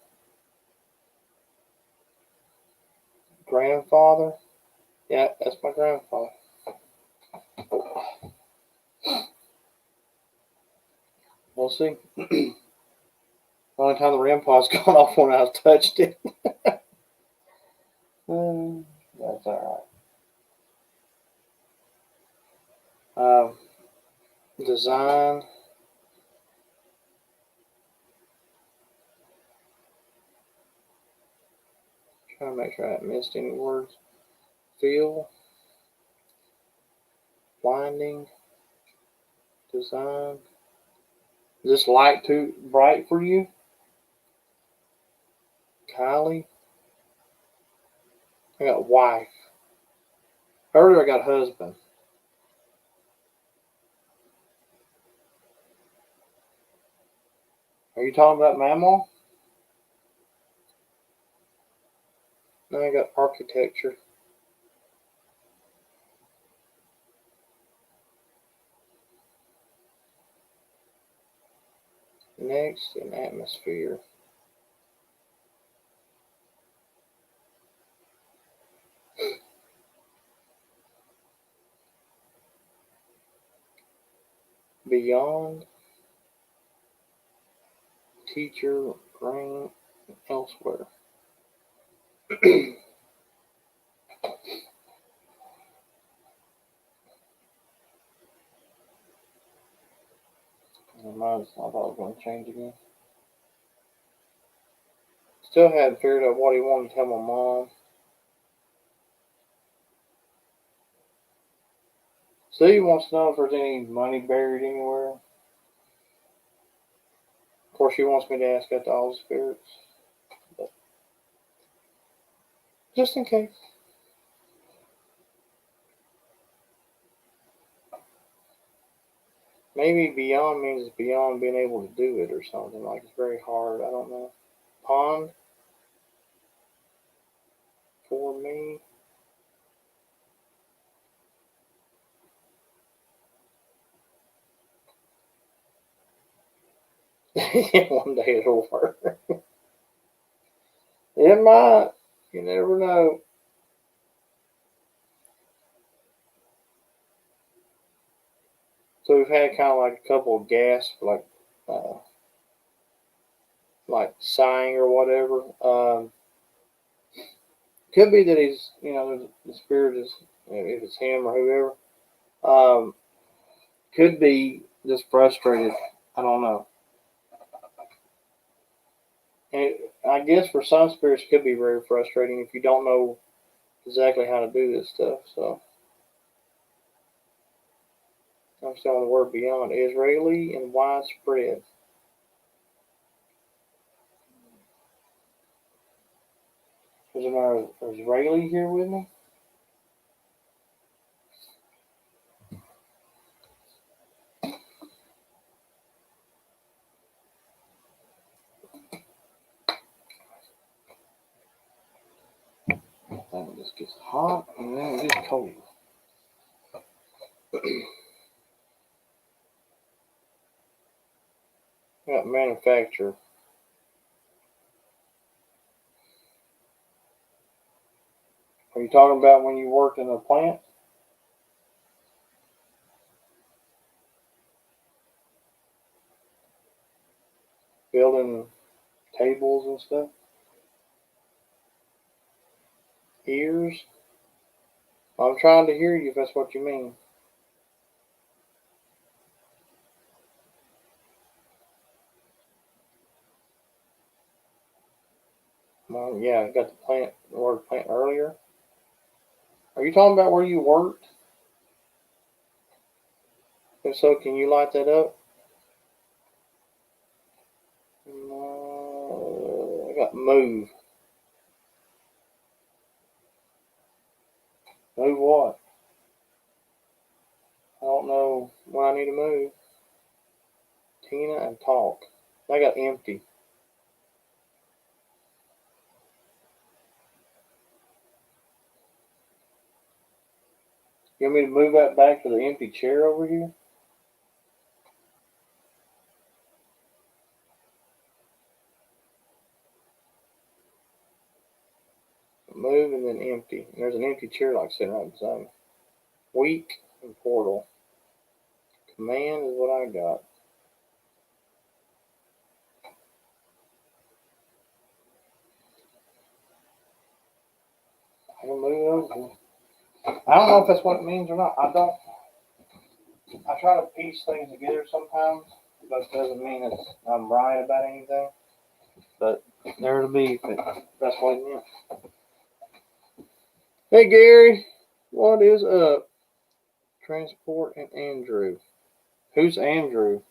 Grandfather. Yeah, that's my grandfather. We'll see. The only time the REM pod's gone off when I've touched it. That's all right. Design. Trying to make sure I haven't missed any words. Feel. Blinding. Design. Is this light too bright for you? Kylie. I got wife. Earlier I got husband. Are you talking about Mama? Now I got architecture. Next, an atmosphere. Beyond. Teacher, brain, elsewhere. I thought it was going to change again. Still hadn't figured out what he wanted to tell my mom. Sue wants to know if there's any money buried anywhere. Of course, she wants me to ask that to all the spirits. But just in case. Maybe beyond means it's beyond being able to do it or something. Like it's very hard. I don't know. Pond? For me? One day it'll work. It might. You never know. So we've had kind of like a couple of gasps, like sighing or whatever. Could be that he's, the spirit is, if it's him or whoever. Could be just frustrated. I don't know. And I guess for some spirits, it could be very frustrating if you don't know exactly how to do this stuff. So I'm still on the word beyond. Israeli and widespread. Is there an Israeli here with me? Then it just gets hot and then it gets cold. Got manufacturer. Are you talking about when you worked in a plant? Building tables and stuff? Ears? I'm trying to hear you if that's what you mean. Well, yeah, I got the word plant earlier. Are you talking about where you worked? If so, can you light that up? I got move. Move what? I don't know when I need to move. Tina and talk. I got empty. You want me to move that back to the empty chair over here? Move and then empty. And there's an empty chair like sitting right beside me. Weak and portal. Command is what I got. I can move it over. I don't know if that's what it means or not. I try to piece things together sometimes, but it doesn't mean that I'm right about anything. But there it'll be if that's what it meant. Hey Gary, what is up? Transport and Andrew. Who's Andrew?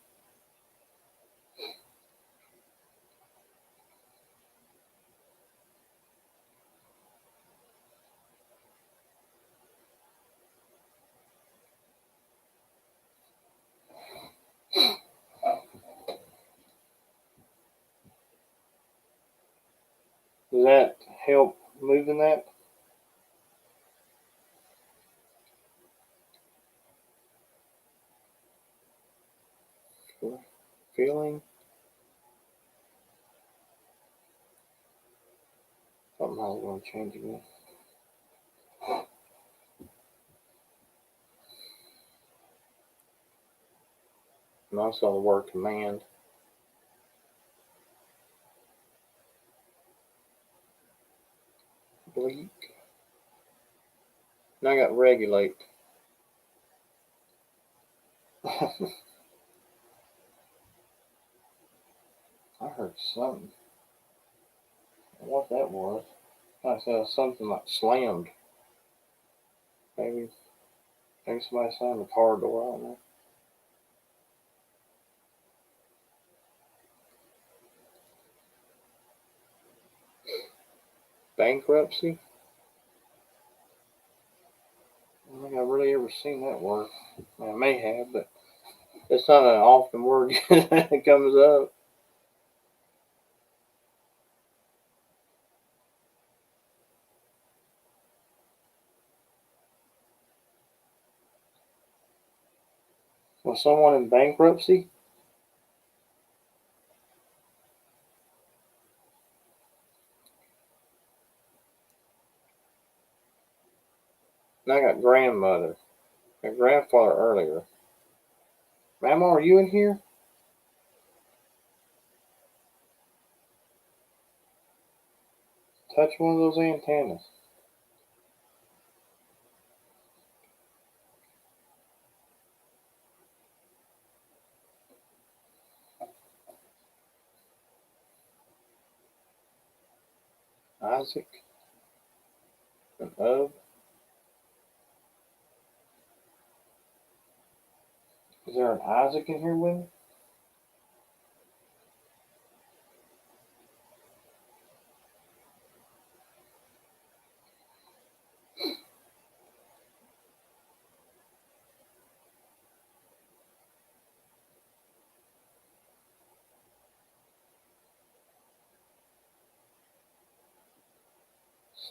Does that help moving that? Feeling? Something I was going to change again. And I saw the word command. Bleak. Now I got regulate. I heard something. What that was? I said something like slammed. Maybe somebody slammed the car door. I don't know. Bankruptcy? I don't think I've really ever seen that word. I may have, but it's not an often word that comes up. Was someone in bankruptcy? And I got grandmother. My grandfather earlier. Mama, are you in here? Touch one of those antennas. Isaac and Ub. Is there an Isaac in here with me?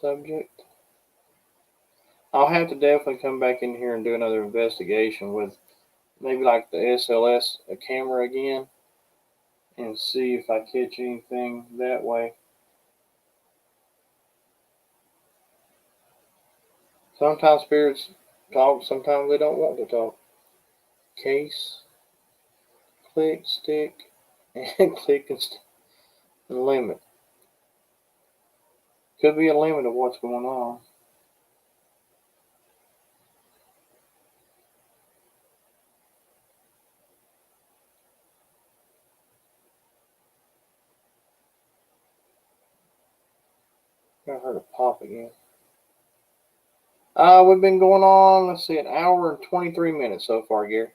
Subject. I'll have to definitely come back in here and do another investigation with maybe like the SLS camera again and see if I catch anything that way. Sometimes spirits talk, sometimes they don't want to talk. Case, click, stick, and click and limit. Could be a limit of what's going on. I heard it pop again. We've been going on, let's see, an hour and 23 minutes so far, Gary.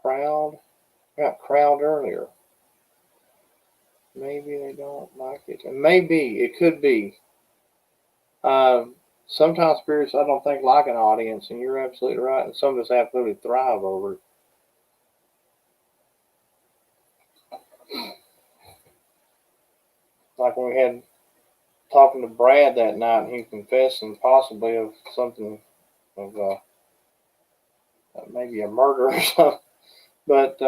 Crowd. I got crowd earlier. Maybe they don't like it. Maybe. It could be. Sometimes spirits, I don't think, like an audience, and you're absolutely right. And some of us absolutely thrive over it. Like when we had talking to Brad that night, and he confessing possibly of something of maybe a murder or something. But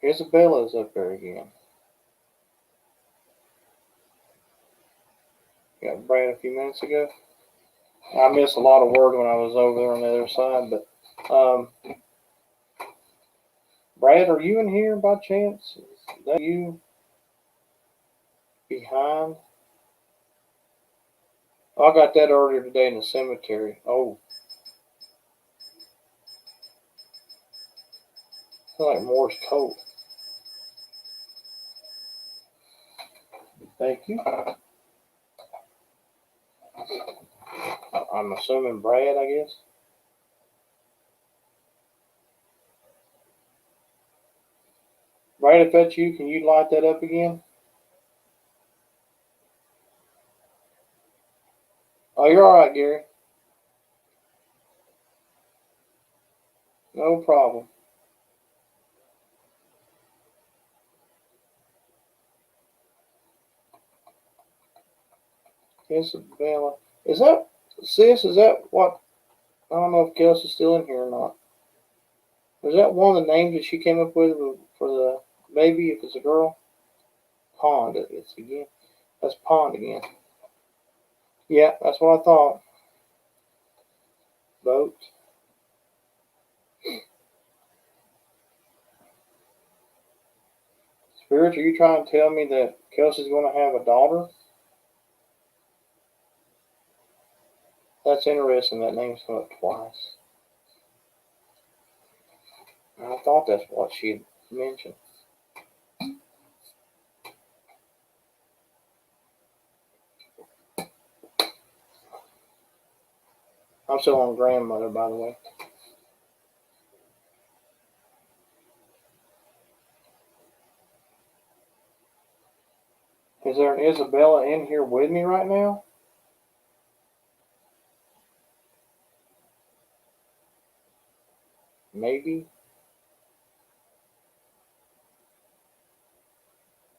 Isabella's up there again. Got Brad a few minutes ago. I missed a lot of word when I was over there on the other side, but Brad, are you in here by chance? Is that you behind? I got that earlier today in the cemetery. Oh. I feel like Morse code. Thank you. I'm assuming Brad, I guess. Brad, if that's you, can you light that up again? Oh, you're all right, Gary. No problem. Isabella. Is that, sis, is that what, I don't know if Kelsey's still in here or not. Was that one of the names that she came up with for the baby, if it's a girl? Pond, it's again. That's Pond again. Yeah, that's what I thought. Boat. Spirits, are you trying to tell me that Kelsey's going to have a daughter? That's interesting. That name's come up twice. I thought that's what she mentioned. I'm still on grandmother, by the way. Is there an Isabella in here with me right now? Maybe.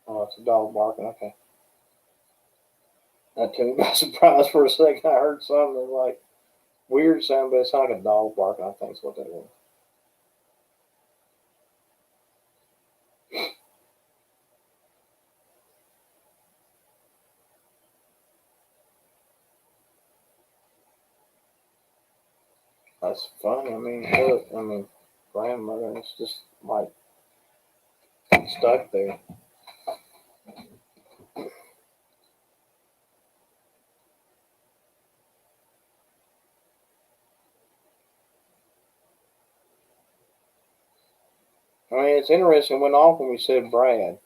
Oh, it's a dog barking. Okay. That took me by surprise for a second. I heard something like weird sound, but it's like a dog barking. I think is what that was. That's funny. I mean, look, grandmother, it's just like stuck there. I mean, it's interesting. It went off when we said Brad,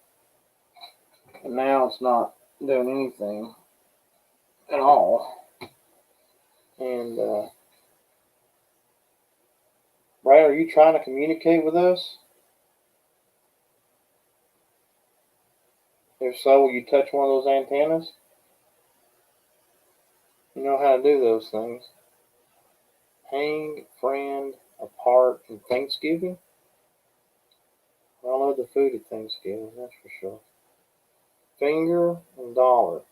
and now it's not doing anything at all. And Brad, are you trying to communicate with us? If so, will you touch one of those antennas? You know how to do those things. Hang, friend, apart, and Thanksgiving? I love the food at Thanksgiving, that's for sure. Finger and dollar.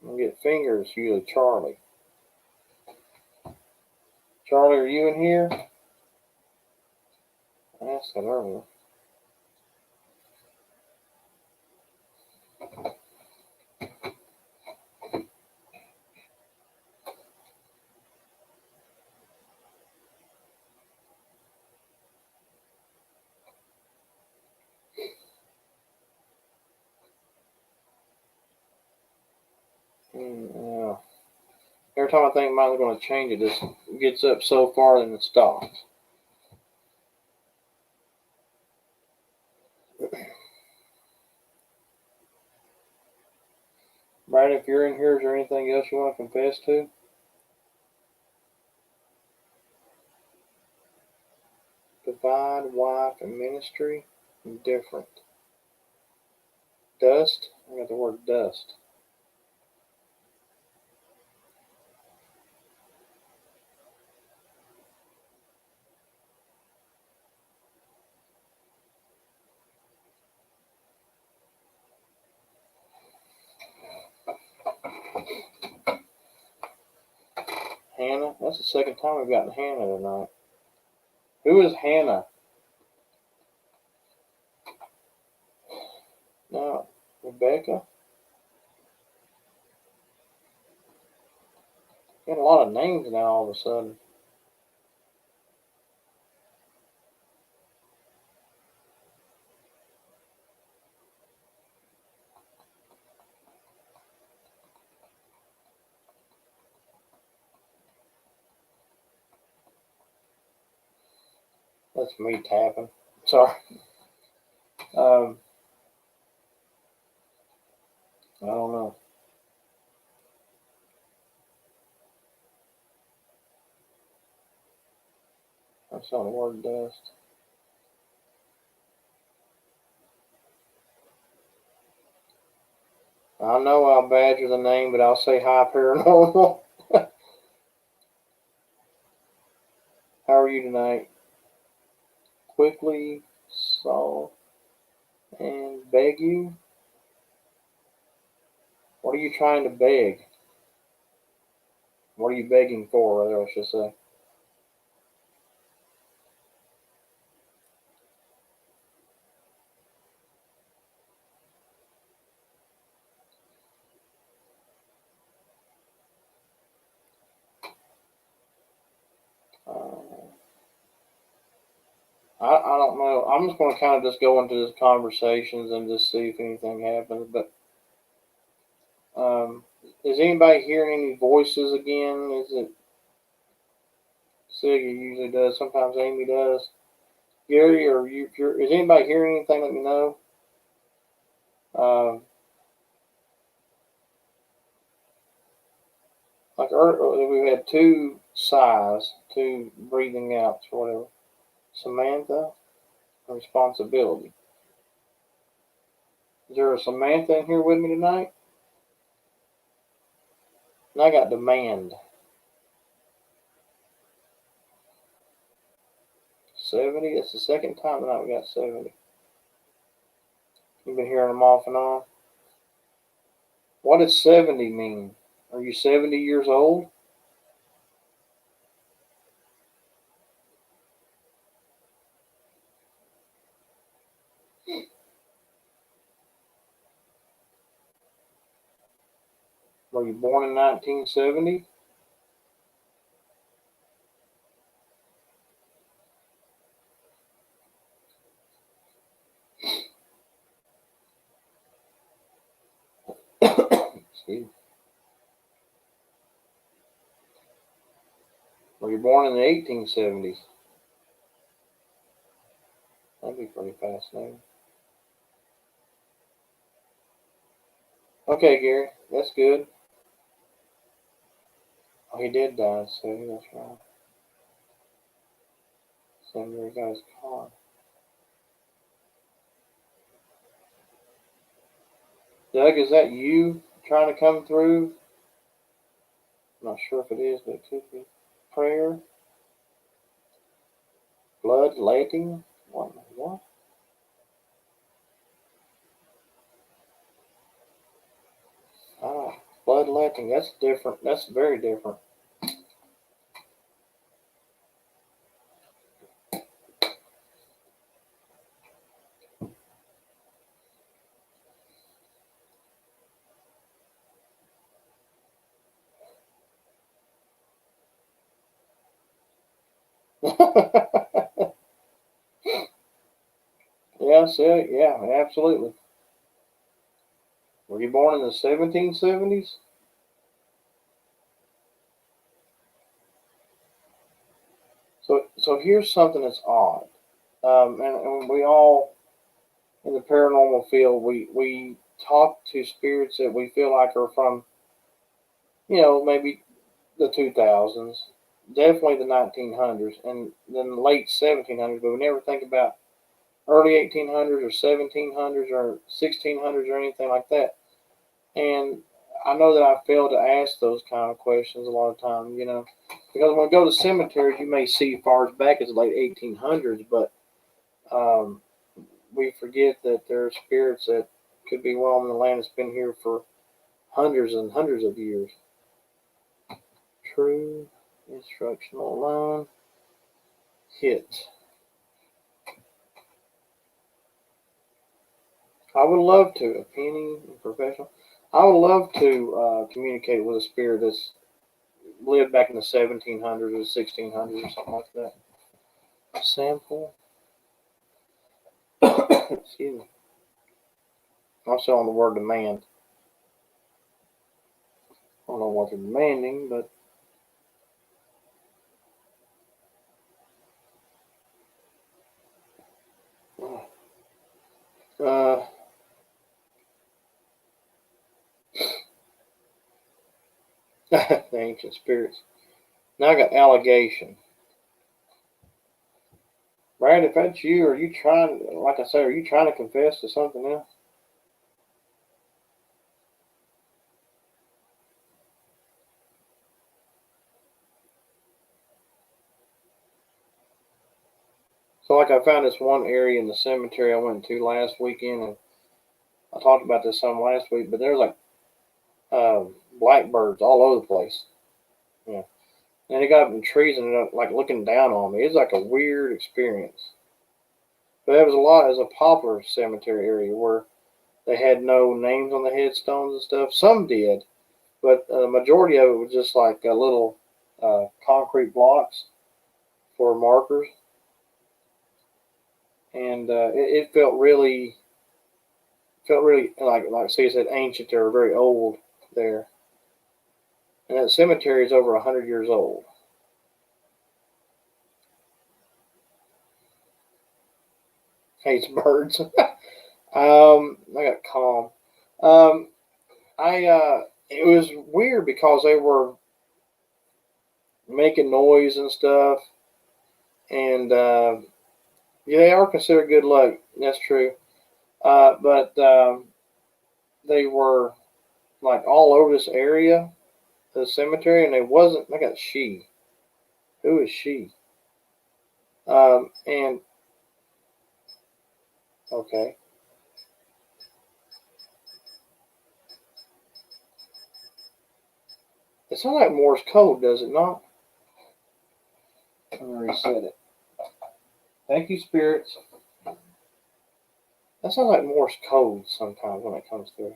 I'm get fingers, usually Charlie. Charlie, are you in here? I asked that earlier. Yeah. Every time I think mine's going to change, it just gets up so far and it stops. Brad, if you're in here, is there anything else you want to confess to? Divide, wife, and ministry, different. Dust, I got the word dust. Hannah, that's the second time we've gotten Hannah tonight. Who is Hannah? No, Rebecca? Got a lot of names now all of a sudden. That's me tapping. Sorry. I don't know. I saw the word dust. I know I'll badger the name, but I'll say hi, paranormal. How are you tonight? Quickly saw and beg you. What are you trying to beg? What are you begging for, rather, I should say? I don't know. I'm just going to kind of just go into these conversations and just see if anything happens. But is anybody hearing any voices again? Is Siggy usually does. Sometimes Amy does. Gary, or is anybody hearing anything? Let me know. Like earlier, we had two sighs, two breathing outs, or whatever. Samantha, responsibility. Is there a Samantha in here with me tonight? And I got demand. 70. That's the second time tonight we got 70. You've been hearing them off and on. What does 70 mean? Are you 70 years old? Were you born in 1970? Excuse me. Were you born in the 1870s? That'd be pretty fascinating. Okay, Gary, that's good. Oh, he did die, so that's right. So he got his car. Doug, is that you trying to come through? I'm not sure if it is, but it could be. Prayer? Bloodletting? What? Ah, bloodletting. That's different. That's very different. Yeah, so, yeah, absolutely. Were you born in the 1770s? So here's something that's odd. And we all, in the paranormal field, we talk to spirits that we feel like are from, maybe the 2000s, definitely the 1900s, and then the late 1700s, but we never think about early 1800s or 1700s or 1600s or anything like that. And I know that I fail to ask those kind of questions a lot of times, because when we go to cemeteries, you may see far as back as the late 1800s, but we forget that there are spirits that could be roaming the land that's been here for hundreds and hundreds of years. True instructional line. Hit. I would love to, a penny professional. I would love to communicate with a spirit that's lived back in the 1700s or 1600s or something like that. Sample. Excuse me. I'm still on the word demand. I don't know what they're demanding, but the ancient spirits. Now I got allegation. Brad, if that's you, are you trying, like I said, are you trying to confess to something else? So, like, I found this one area in the cemetery I went to last weekend, and I talked about this some last week, but there's like blackbirds all over the place. Yeah. And they got up in trees and like looking down on me. It's like a weird experience. But there was it was a poplar cemetery area where they had no names on the headstones and stuff. Some did, but the majority of it was just like little concrete blocks for markers. And it felt really like say you said ancient or very old there. And that cemetery is over 100 years old. Hates birds. I got calm. It was weird because they were making noise and stuff, and yeah, they are considered good luck. That's true. But they were like all over this area, the cemetery, and they wasn't. I got she. Who is she? And okay. It sounds like Morse code, does it not? I'm gonna reset it. Thank you, spirits. That sounds like Morse code sometimes when it comes through.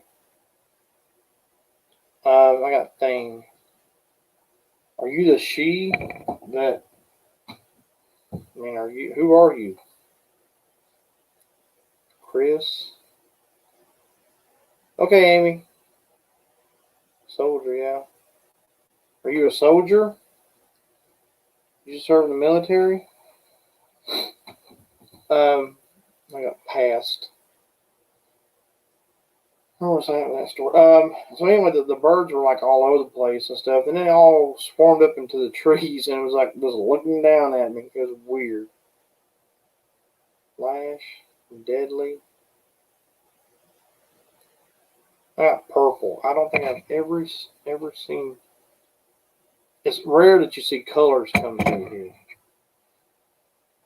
I got thing. Are you the she that? I mean, are you? Who are you? Chris. Okay, Amy. Soldier, yeah. Are you a soldier? You serve in the military? I got passed. What was that story? So anyway, the birds were like all over the place and stuff, and then they all swarmed up into the trees, and it was like just looking down at me. It was weird. Flash, deadly. I got purple. I don't think I've ever seen. It's rare that you see colors come through here.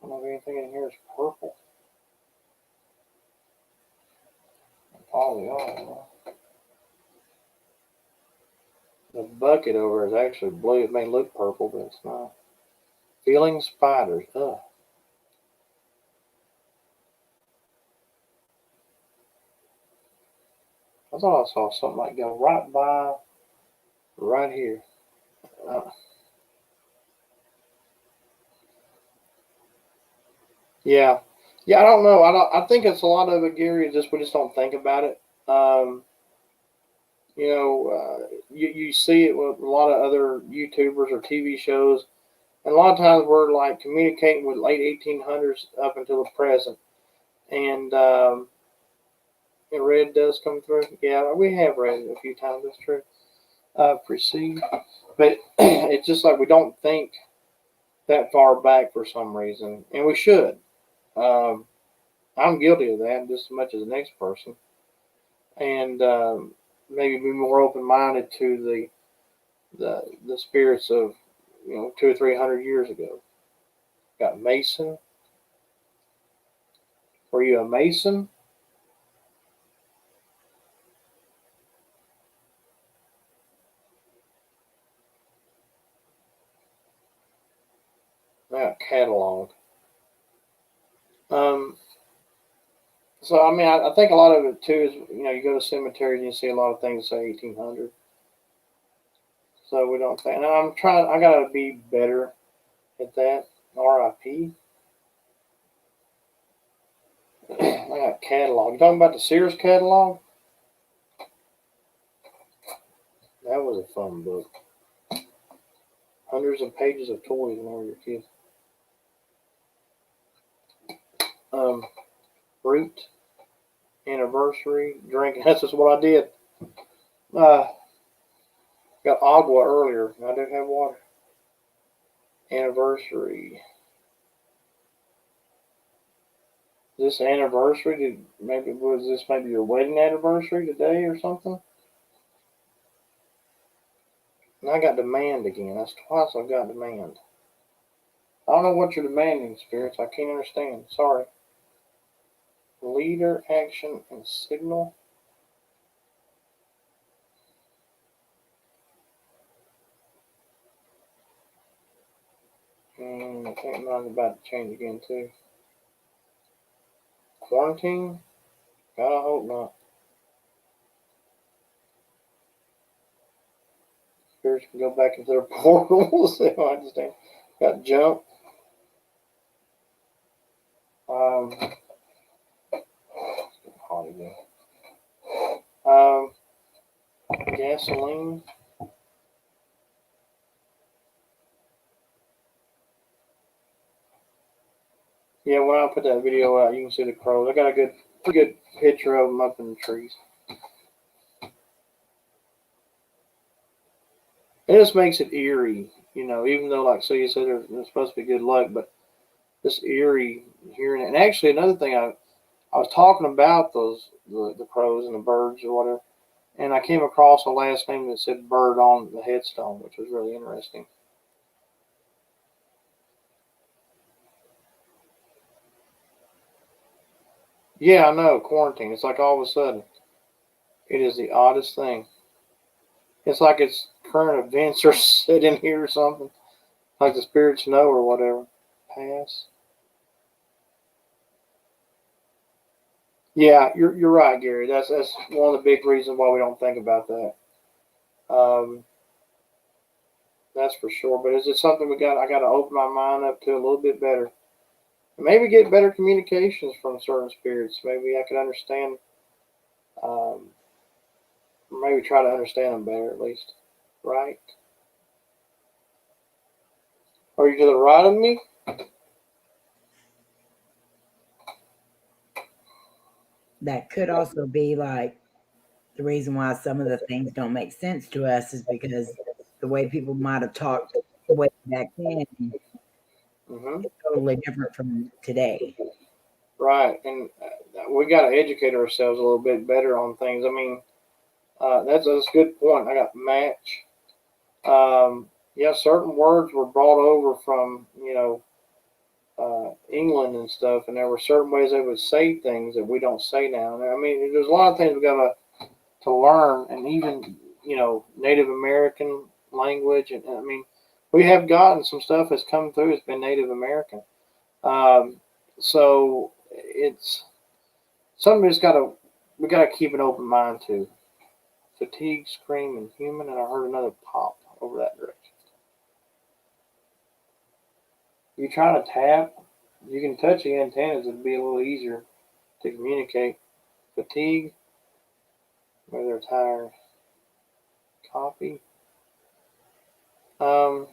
I don't know if anything in here is purple. Probably all. The bucket over is actually blue. It may look purple, but it's not. Feeling spiders. Ugh. I thought I saw something like go right by, right here. Yeah, yeah. I don't know. I think it's a lot of it, Gary. Just we just don't think about it. You see it with a lot of other YouTubers or TV shows, and a lot of times we're like communicating with late 1800s up until the present, and red does come through. Yeah, we have read it a few times. That's true. Precede, but it's just like we don't think that far back for some reason, and we should. Um, I'm guilty of that just as much as the next person, and maybe be more open minded to the spirits of 200 or 300 years ago. Got Mason. Were you a Mason? I got catalog. So I mean, I think a lot of it too is you go to cemeteries and you see a lot of things that say 1800. So we don't think. And I'm trying. I gotta be better at that. R.I.P. I got catalog. You talking about the Sears catalog? That was a fun book. Hundreds of pages of toys when we were kids. Fruit, anniversary, drinking. That's just what I did. Got agua earlier. I didn't have water. Anniversary. This anniversary? Was this maybe your wedding anniversary today or something? And I got demand again. That's twice I've got demand. I don't know what you're demanding, spirits. I can't understand. Sorry. Leader, action, and signal. I think mine's about to change again too. Quarantine? God, I hope not. Spirits can go back into their portals. I understand. Got jump. Hot again. Gasoline. Yeah, when I put that video out, you can see the crows. I got a pretty good picture of them up in the trees. It just makes it eerie, even though, like, so you said there's supposed to be good luck, but this eerie hearing it. And actually, another thing, I was talking about the crows and the birds or whatever, and I came across a last name that said Bird on the headstone, which was really interesting. Yeah, I know, quarantine. It's like all of a sudden, it is the oddest thing. It's like it's current events are set in here or something, like the spirits know or whatever. Pass. Yeah, you're right, Gary. That's one of the big reasons why we don't think about that. Um, that's for sure. But is it something I got to open my mind up to a little bit better? Maybe get better communications from certain spirits. Maybe I could understand. Um, maybe try to understand them better at least. Right? Are you to the right of me? That could also be like the reason why some of the things don't make sense to us is because the way people might have talked way back then Mm-hmm. is totally different from today. Right, and we got to educate ourselves a little bit better on things. I mean, that's a good point. I got match. Yeah, certain words were brought over from England and stuff, and there were certain ways they would say things that we don't say now. And I mean, there's a lot of things we got to learn, and even Native American language, and I mean, we have gotten some stuff that's come through. It's been Native American, so it's something we got to keep an open mind to. Fatigue, scream, and human, and I heard another pop over that direction. You try to tap, you can touch the antennas. It'd be a little easier to communicate. Fatigue, whether they're tired. Copy. Um,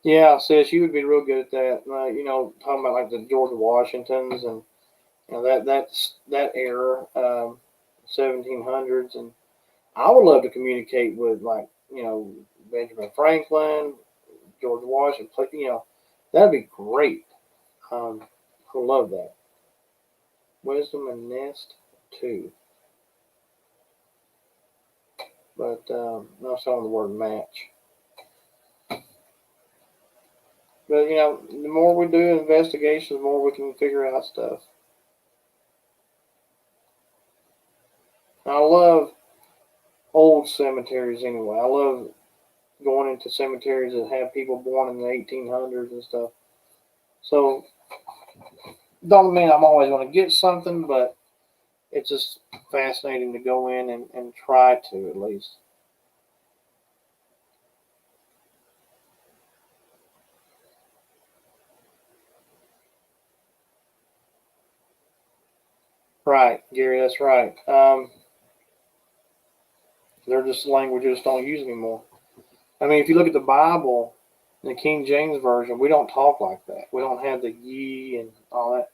yeah, sis, you would be real good at that. Talking about like the George Washingtons and that era, 1700s, and I would love to communicate with like Benjamin Franklin, George Washington. That'd be great. I love that. Wisdom and Nest too, but not showing the word match. But the more we do investigations, the more we can figure out stuff. I love old cemeteries anyway. I love going into cemeteries that have people born in the 1800s and stuff. So don't mean I'm always going to get something, but it's just fascinating to go in and try to at least. Right, Gary, that's right. They're just languages don't use anymore. I mean, if you look at the Bible, the King James version, we don't talk like that. We don't have the ye and all that.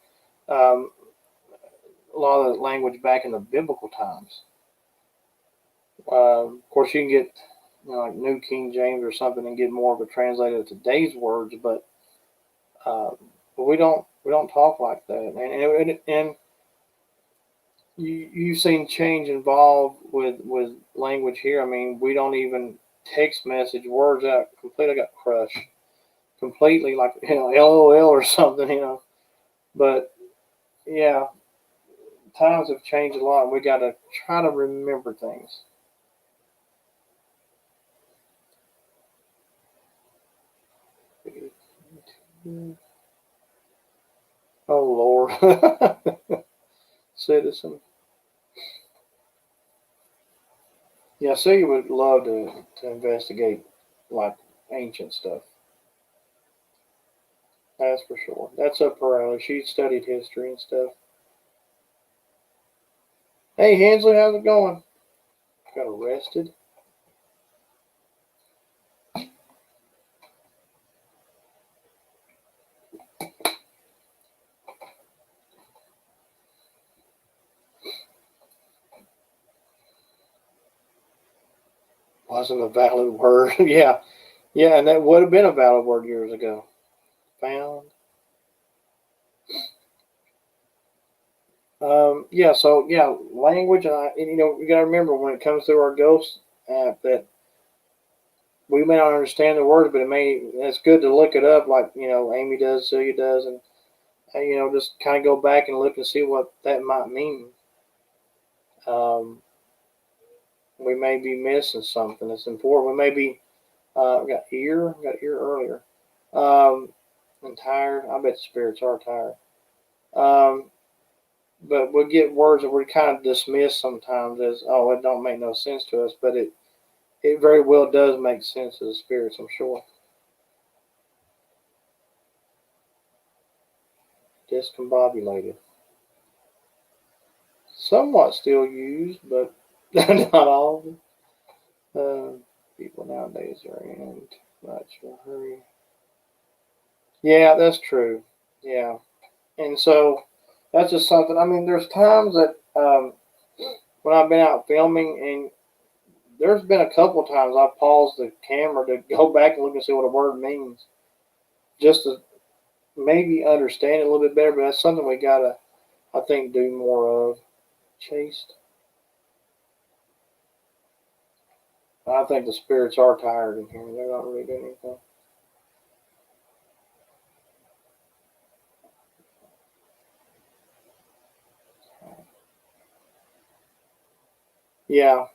A lot of the language back in the biblical times. Of course, you can get like New King James or something and get more of a translated of today's words, uh, but we don't talk like that. And you've seen change involved with language here. I mean, we don't even text message words out completely. Got crushed completely, like LOL or something. But yeah, times have changed a lot. And we got to try to remember things. Oh Lord, citizen. Yeah, so you would love to investigate like ancient stuff. That's for sure. That's up her alley. She studied history and stuff. Hey, Hensley, how's it going? Got arrested. Wasn't a valid word. Yeah. Yeah, and that would have been a valid word years ago. Found. Yeah, so yeah, language, and you know, you got to remember when it comes through our Ghost app that we may not understand the words, but it's good to look it up, like you know, Amy does, Celia does, and you know, just kind of go back and look and see what that might mean. Um, we may be missing something that's important. We may be got ear earlier, and tired. I bet spirits are tired. Um, but we'll get words that we kind of dismiss sometimes as, oh, it don't make no sense to us, but it very well does make sense to the spirits, I'm sure. Discombobulated. Somewhat still used, but not all of them. People nowadays are in too much of a hurry. Yeah, that's true. Yeah. And so that's just something. I mean, there's times that when I've been out filming, and there's been a couple of times I've paused the camera to go back and look and see what a word means, just to maybe understand it a little bit better. But that's something we gotta, I think, do more of. Chased. I think the spirits are tired in here. They're not really doing anything. Yeah.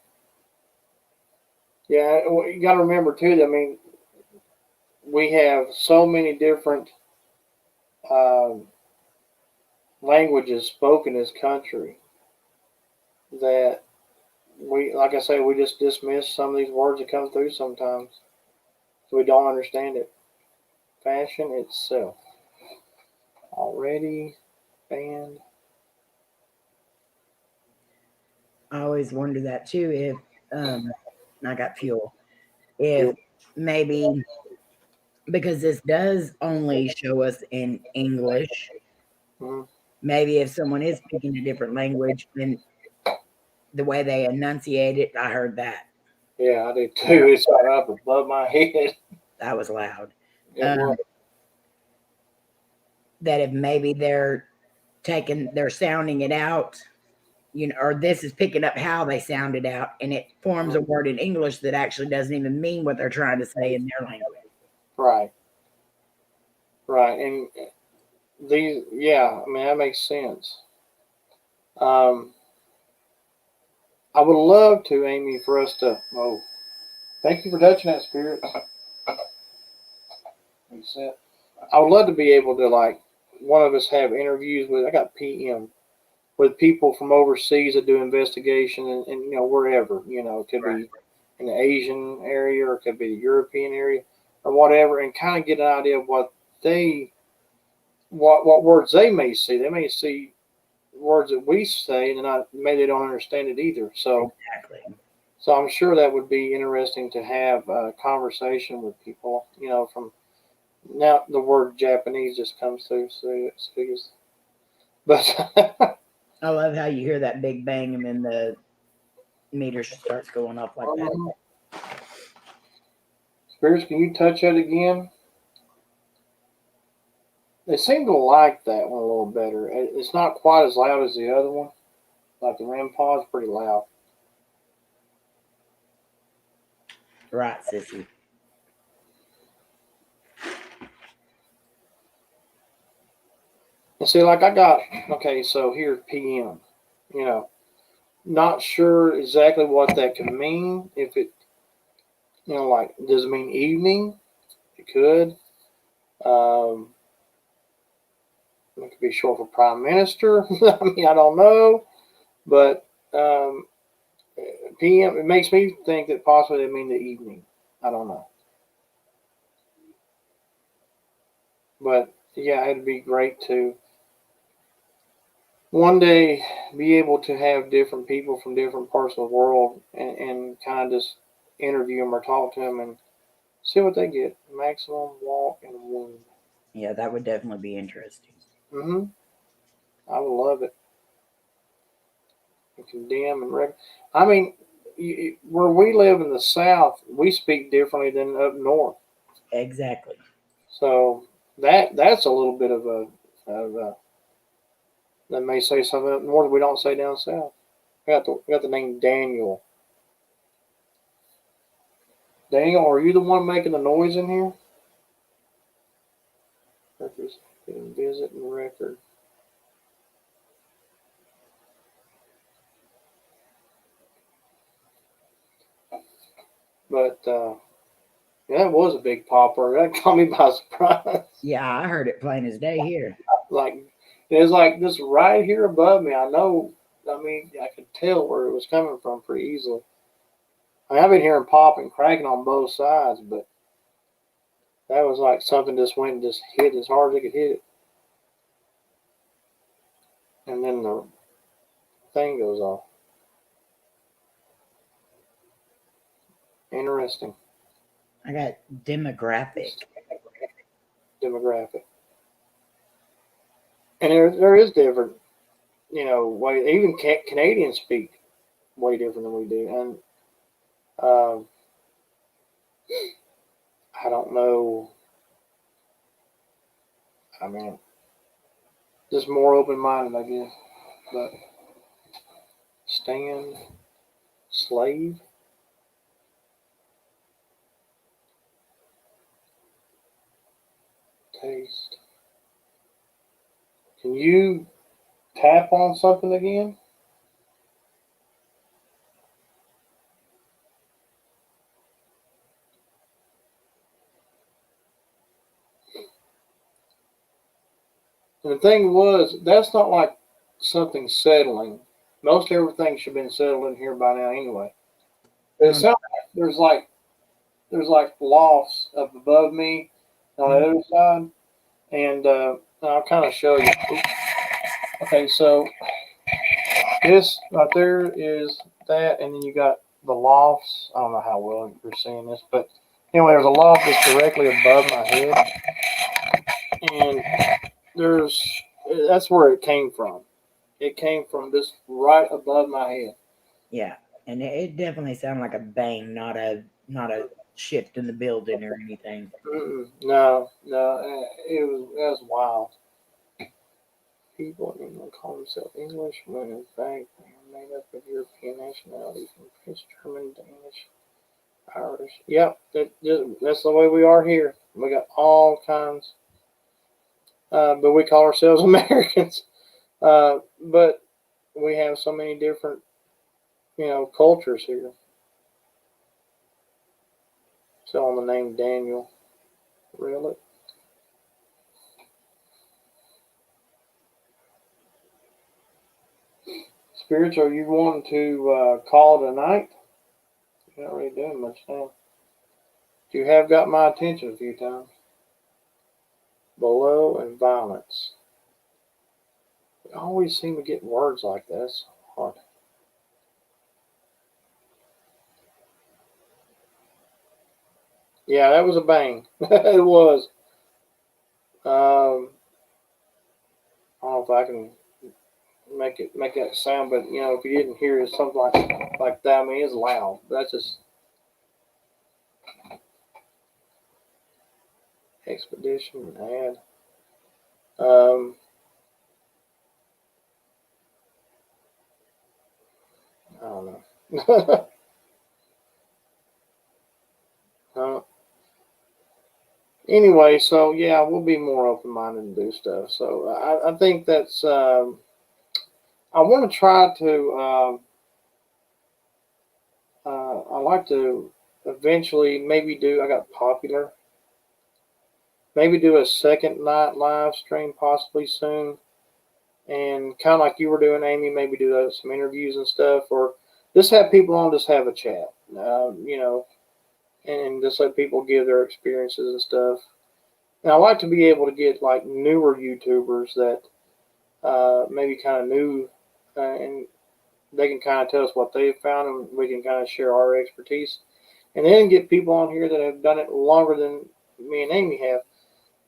Yeah. You got to remember, too, that, I mean, we have so many different um, languages spoken in this country that we, like I say, we just dismiss some of these words that come through sometimes. So we don't understand it. Fashion itself. Already banned. I always wonder that too. If I got fuel, if maybe because this does only show us in English, Mm-hmm. maybe if someone is speaking a different language, then the way they enunciate it, I heard that. Yeah, I do too. It's right up above my head. That was loud. It was. That if maybe they're sounding it out, you know, or this is picking up how they sound it out, and it forms a word in English that actually doesn't even mean what they're trying to say in their language. Right. Right. And these, yeah, I mean, that makes sense. I would love to, Amy, for us to, oh, thank you for touching that, spirit. Reset. I would love to be able to, like, one of us have interviews with, I got PM, with people from overseas that do investigation and you know, wherever, you know, it could be in the Asian area or it could be the European area or whatever, and kind of get an idea of what they, what words they may see. They may see words that we say and not, maybe they don't understand it either. So, Exactly. so I'm sure that would be interesting to have a conversation with people, you know, from now the word Japanese just comes through. So, but I love how you hear that big bang and then the meter starts going up like that. Spirits, can you touch that again? They seem to like that one a little better. It's not quite as loud as the other one. Like the Rem Pod's pretty loud. Right, sissy. And see, like I got, okay, so here's PM. You know, not sure exactly what that can mean. If it, you know, like, does it mean evening? It could. It could be short for Prime Minister. I mean, I don't know. But PM, it makes me think that possibly they mean the evening. I don't know. But yeah, it'd be great to one day be able to have different people from different parts of the world and kind of just interview them or talk to them and see what they get. Maximum walk and wound. Yeah, that would definitely be interesting. Mm-hmm. I would love it. And condemn and I mean, where we live in the South, we speak differently than up north. Exactly. So that's a little bit of a that may say something up north we don't say down south. We got the name Daniel. Daniel, are you the one making the noise in here? Records, visit and record. But yeah, that was a big popper. That caught me by surprise. Yeah, I heard it plain as day here. Like it was like just right here above me. I know. I mean, I could tell where it was coming from pretty easily. I mean, I've been hearing pop and cracking on both sides, but that was like something just went and just hit as hard as it could hit it, and then the thing goes off. Interesting I got demographic. demographic, and there is different, way. Even Canadians speak way different than we do, and I don't know. I mean, just more open minded, I guess. But stand, slave, taste. Can you tap on something again? And the thing was, that's not like something settling. Most everything should have been settled in here by now anyway. But it sounds like there's like lofts up above me on the other side, and I'll kind of show you. Okay, so this right there is that, and then you got the lofts. I don't know how well you're seeing this, but anyway, there's a loft that's directly above my head, and that's where it came from. It came from just right above my head. Yeah, and it definitely sounded like a bang, not a shift in the building or anything. No, it was wild. People in England call themselves Englishmen. In fact, they are made up of European nationalities from French, German, Danish, Irish. Yep, that's the way we are here. We got all kinds, but we call ourselves Americans. But we have so many different, cultures here. So on the name Daniel, really. Spirits, are you wanting to call tonight? You're not really doing much now. You have got my attention a few times. Below and violence. We always seem to get words like that. It's hard. Yeah, that was a bang. It was. I don't know if I can make that sound, but if you didn't hear it, something like that. I mean, it's loud. That's just expedition and add. I don't know. Anyway, so yeah, we'll be more open minded and do stuff. So I think that's. I want to try to. I like to eventually maybe do. I got popular. Maybe do a second night live stream possibly soon, and kind of like you were doing, Amy. Maybe do some interviews and stuff, or just have people on, just have a chat. And just let people give their experiences and stuff. And I like to be able to get like newer YouTubers that maybe kind of new, and they can kind of tell us what they've found, and we can kind of share our expertise, and then get people on here that have done it longer than me and Amy have,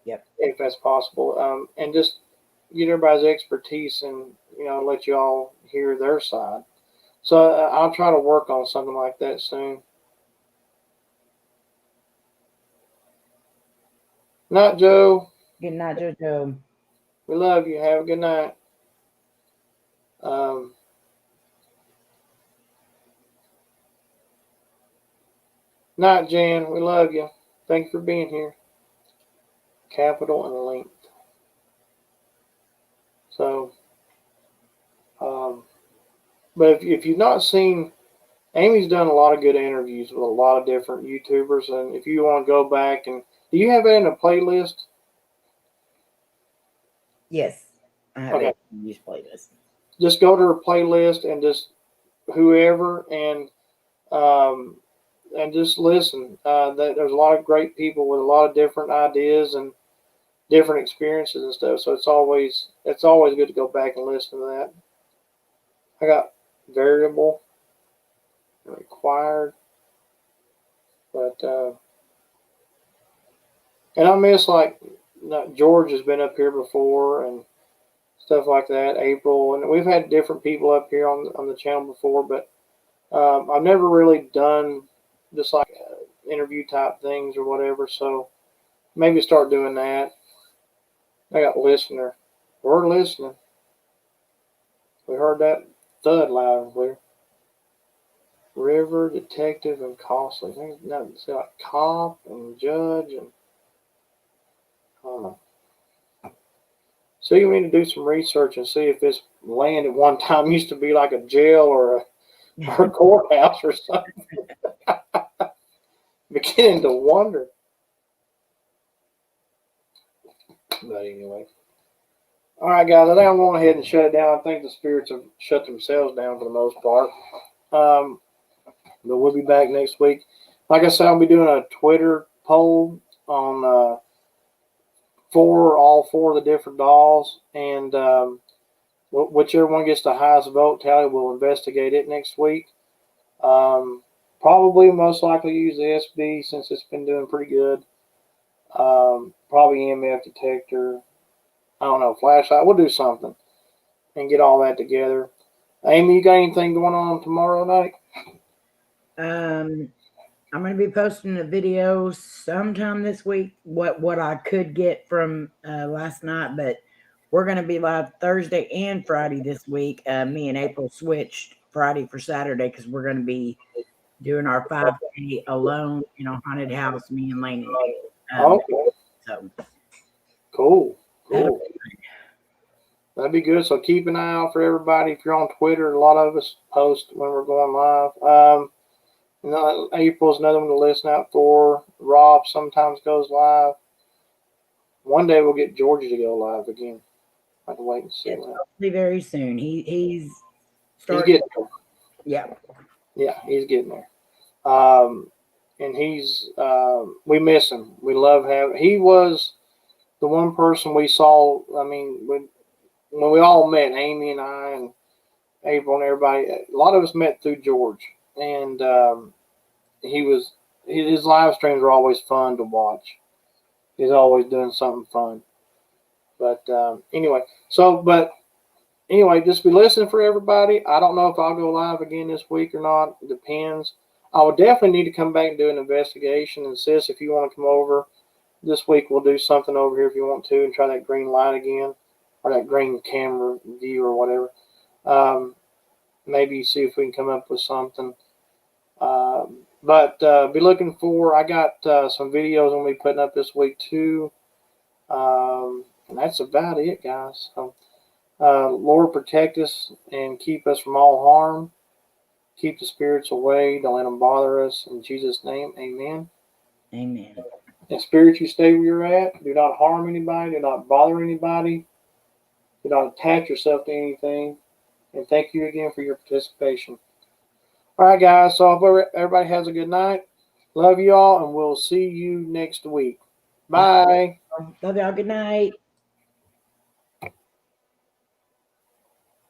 Yep. if that's possible, and just get everybody's expertise and let you all hear their side. So I'll try to work on something like that soon. Night, Joe. Good night, JoJo. We love you. Have a good night. Um, Night, Jan. We love you. Thank you for being here. Capital and length. So, but if you've not seen, Amy's done a lot of good interviews with a lot of different YouTubers, and if you want to go back and do you have it in a playlist? Yes, I have it. Use playlist. Just go to her playlist and just whoever and just listen. There's a lot of great people with a lot of different ideas and different experiences and stuff. So it's always good to go back and listen to that. I got variable and required, but and I miss like George has been up here before and stuff like that. April, and we've had different people up here on the channel before, but I've never really done just like interview type things or whatever. So maybe start doing that. I got listener. We're listening. We heard that thud loud and clear. River, detective, and costly. Nothing. See like cop and judge and I don't know. So you need to do some research and see if this land at one time used to be like a jail or a courthouse or something. Beginning to wonder. But anyway. All right, guys. I think I'm going ahead and shut it down. I think the spirits have shut themselves down for the most part. But we'll be back next week. Like I said, I'll be doing a Twitter poll on all four of the different dolls, and whichever one gets the highest vote tally, we'll investigate it next week. Probably most likely use the SB since it's been doing pretty good. Probably EMF detector. I don't know, flashlight. We'll do something and get all that together. Amy, you got anything going on tomorrow night? I'm going to be posting a video sometime this week. What I could get from last night, but we're going to be live Thursday and Friday this week. Me and April switched Friday for Saturday because we're going to be doing our 5K alone in a haunted house. Me and Lainey. Okay. So Cool. That'd be good. So keep an eye out for everybody. If you're on Twitter, a lot of us post when we're going live. April's another one to listen out for. Rob sometimes goes live. One day we'll get Georgie to go live again. I have to wait and see. Hopefully very soon. He's starting. He's getting there. Yeah, he's getting there. And he's we miss him. We love having. He was the one person we saw. I mean, when we all met, Amy and I and April and everybody, a lot of us met through George, and his live streams are always fun to watch. He's always doing something fun. But anyway, just be listening for everybody. I don't know if I'll go live again this week or not. It depends. I would definitely need to come back and do an investigation. And sis, if you want to come over this week, we'll do something over here if you want to and try that green light again or that green camera view or whatever. Maybe see if we can come up with something. But be looking for, I got some videos I'm going to be putting up this week too. And that's about it, guys. So, Lord, protect us and keep us from all harm. Keep the spirits away. Don't let them bother us. In Jesus' name, amen. Amen. And spirits, you stay where you're at. Do not harm anybody. Do not bother anybody. Do not attach yourself to anything. And thank you again for your participation. All right, guys. So I hope everybody has a good night. Love you all, and we'll see you next week. Bye. Love y'all. Good night.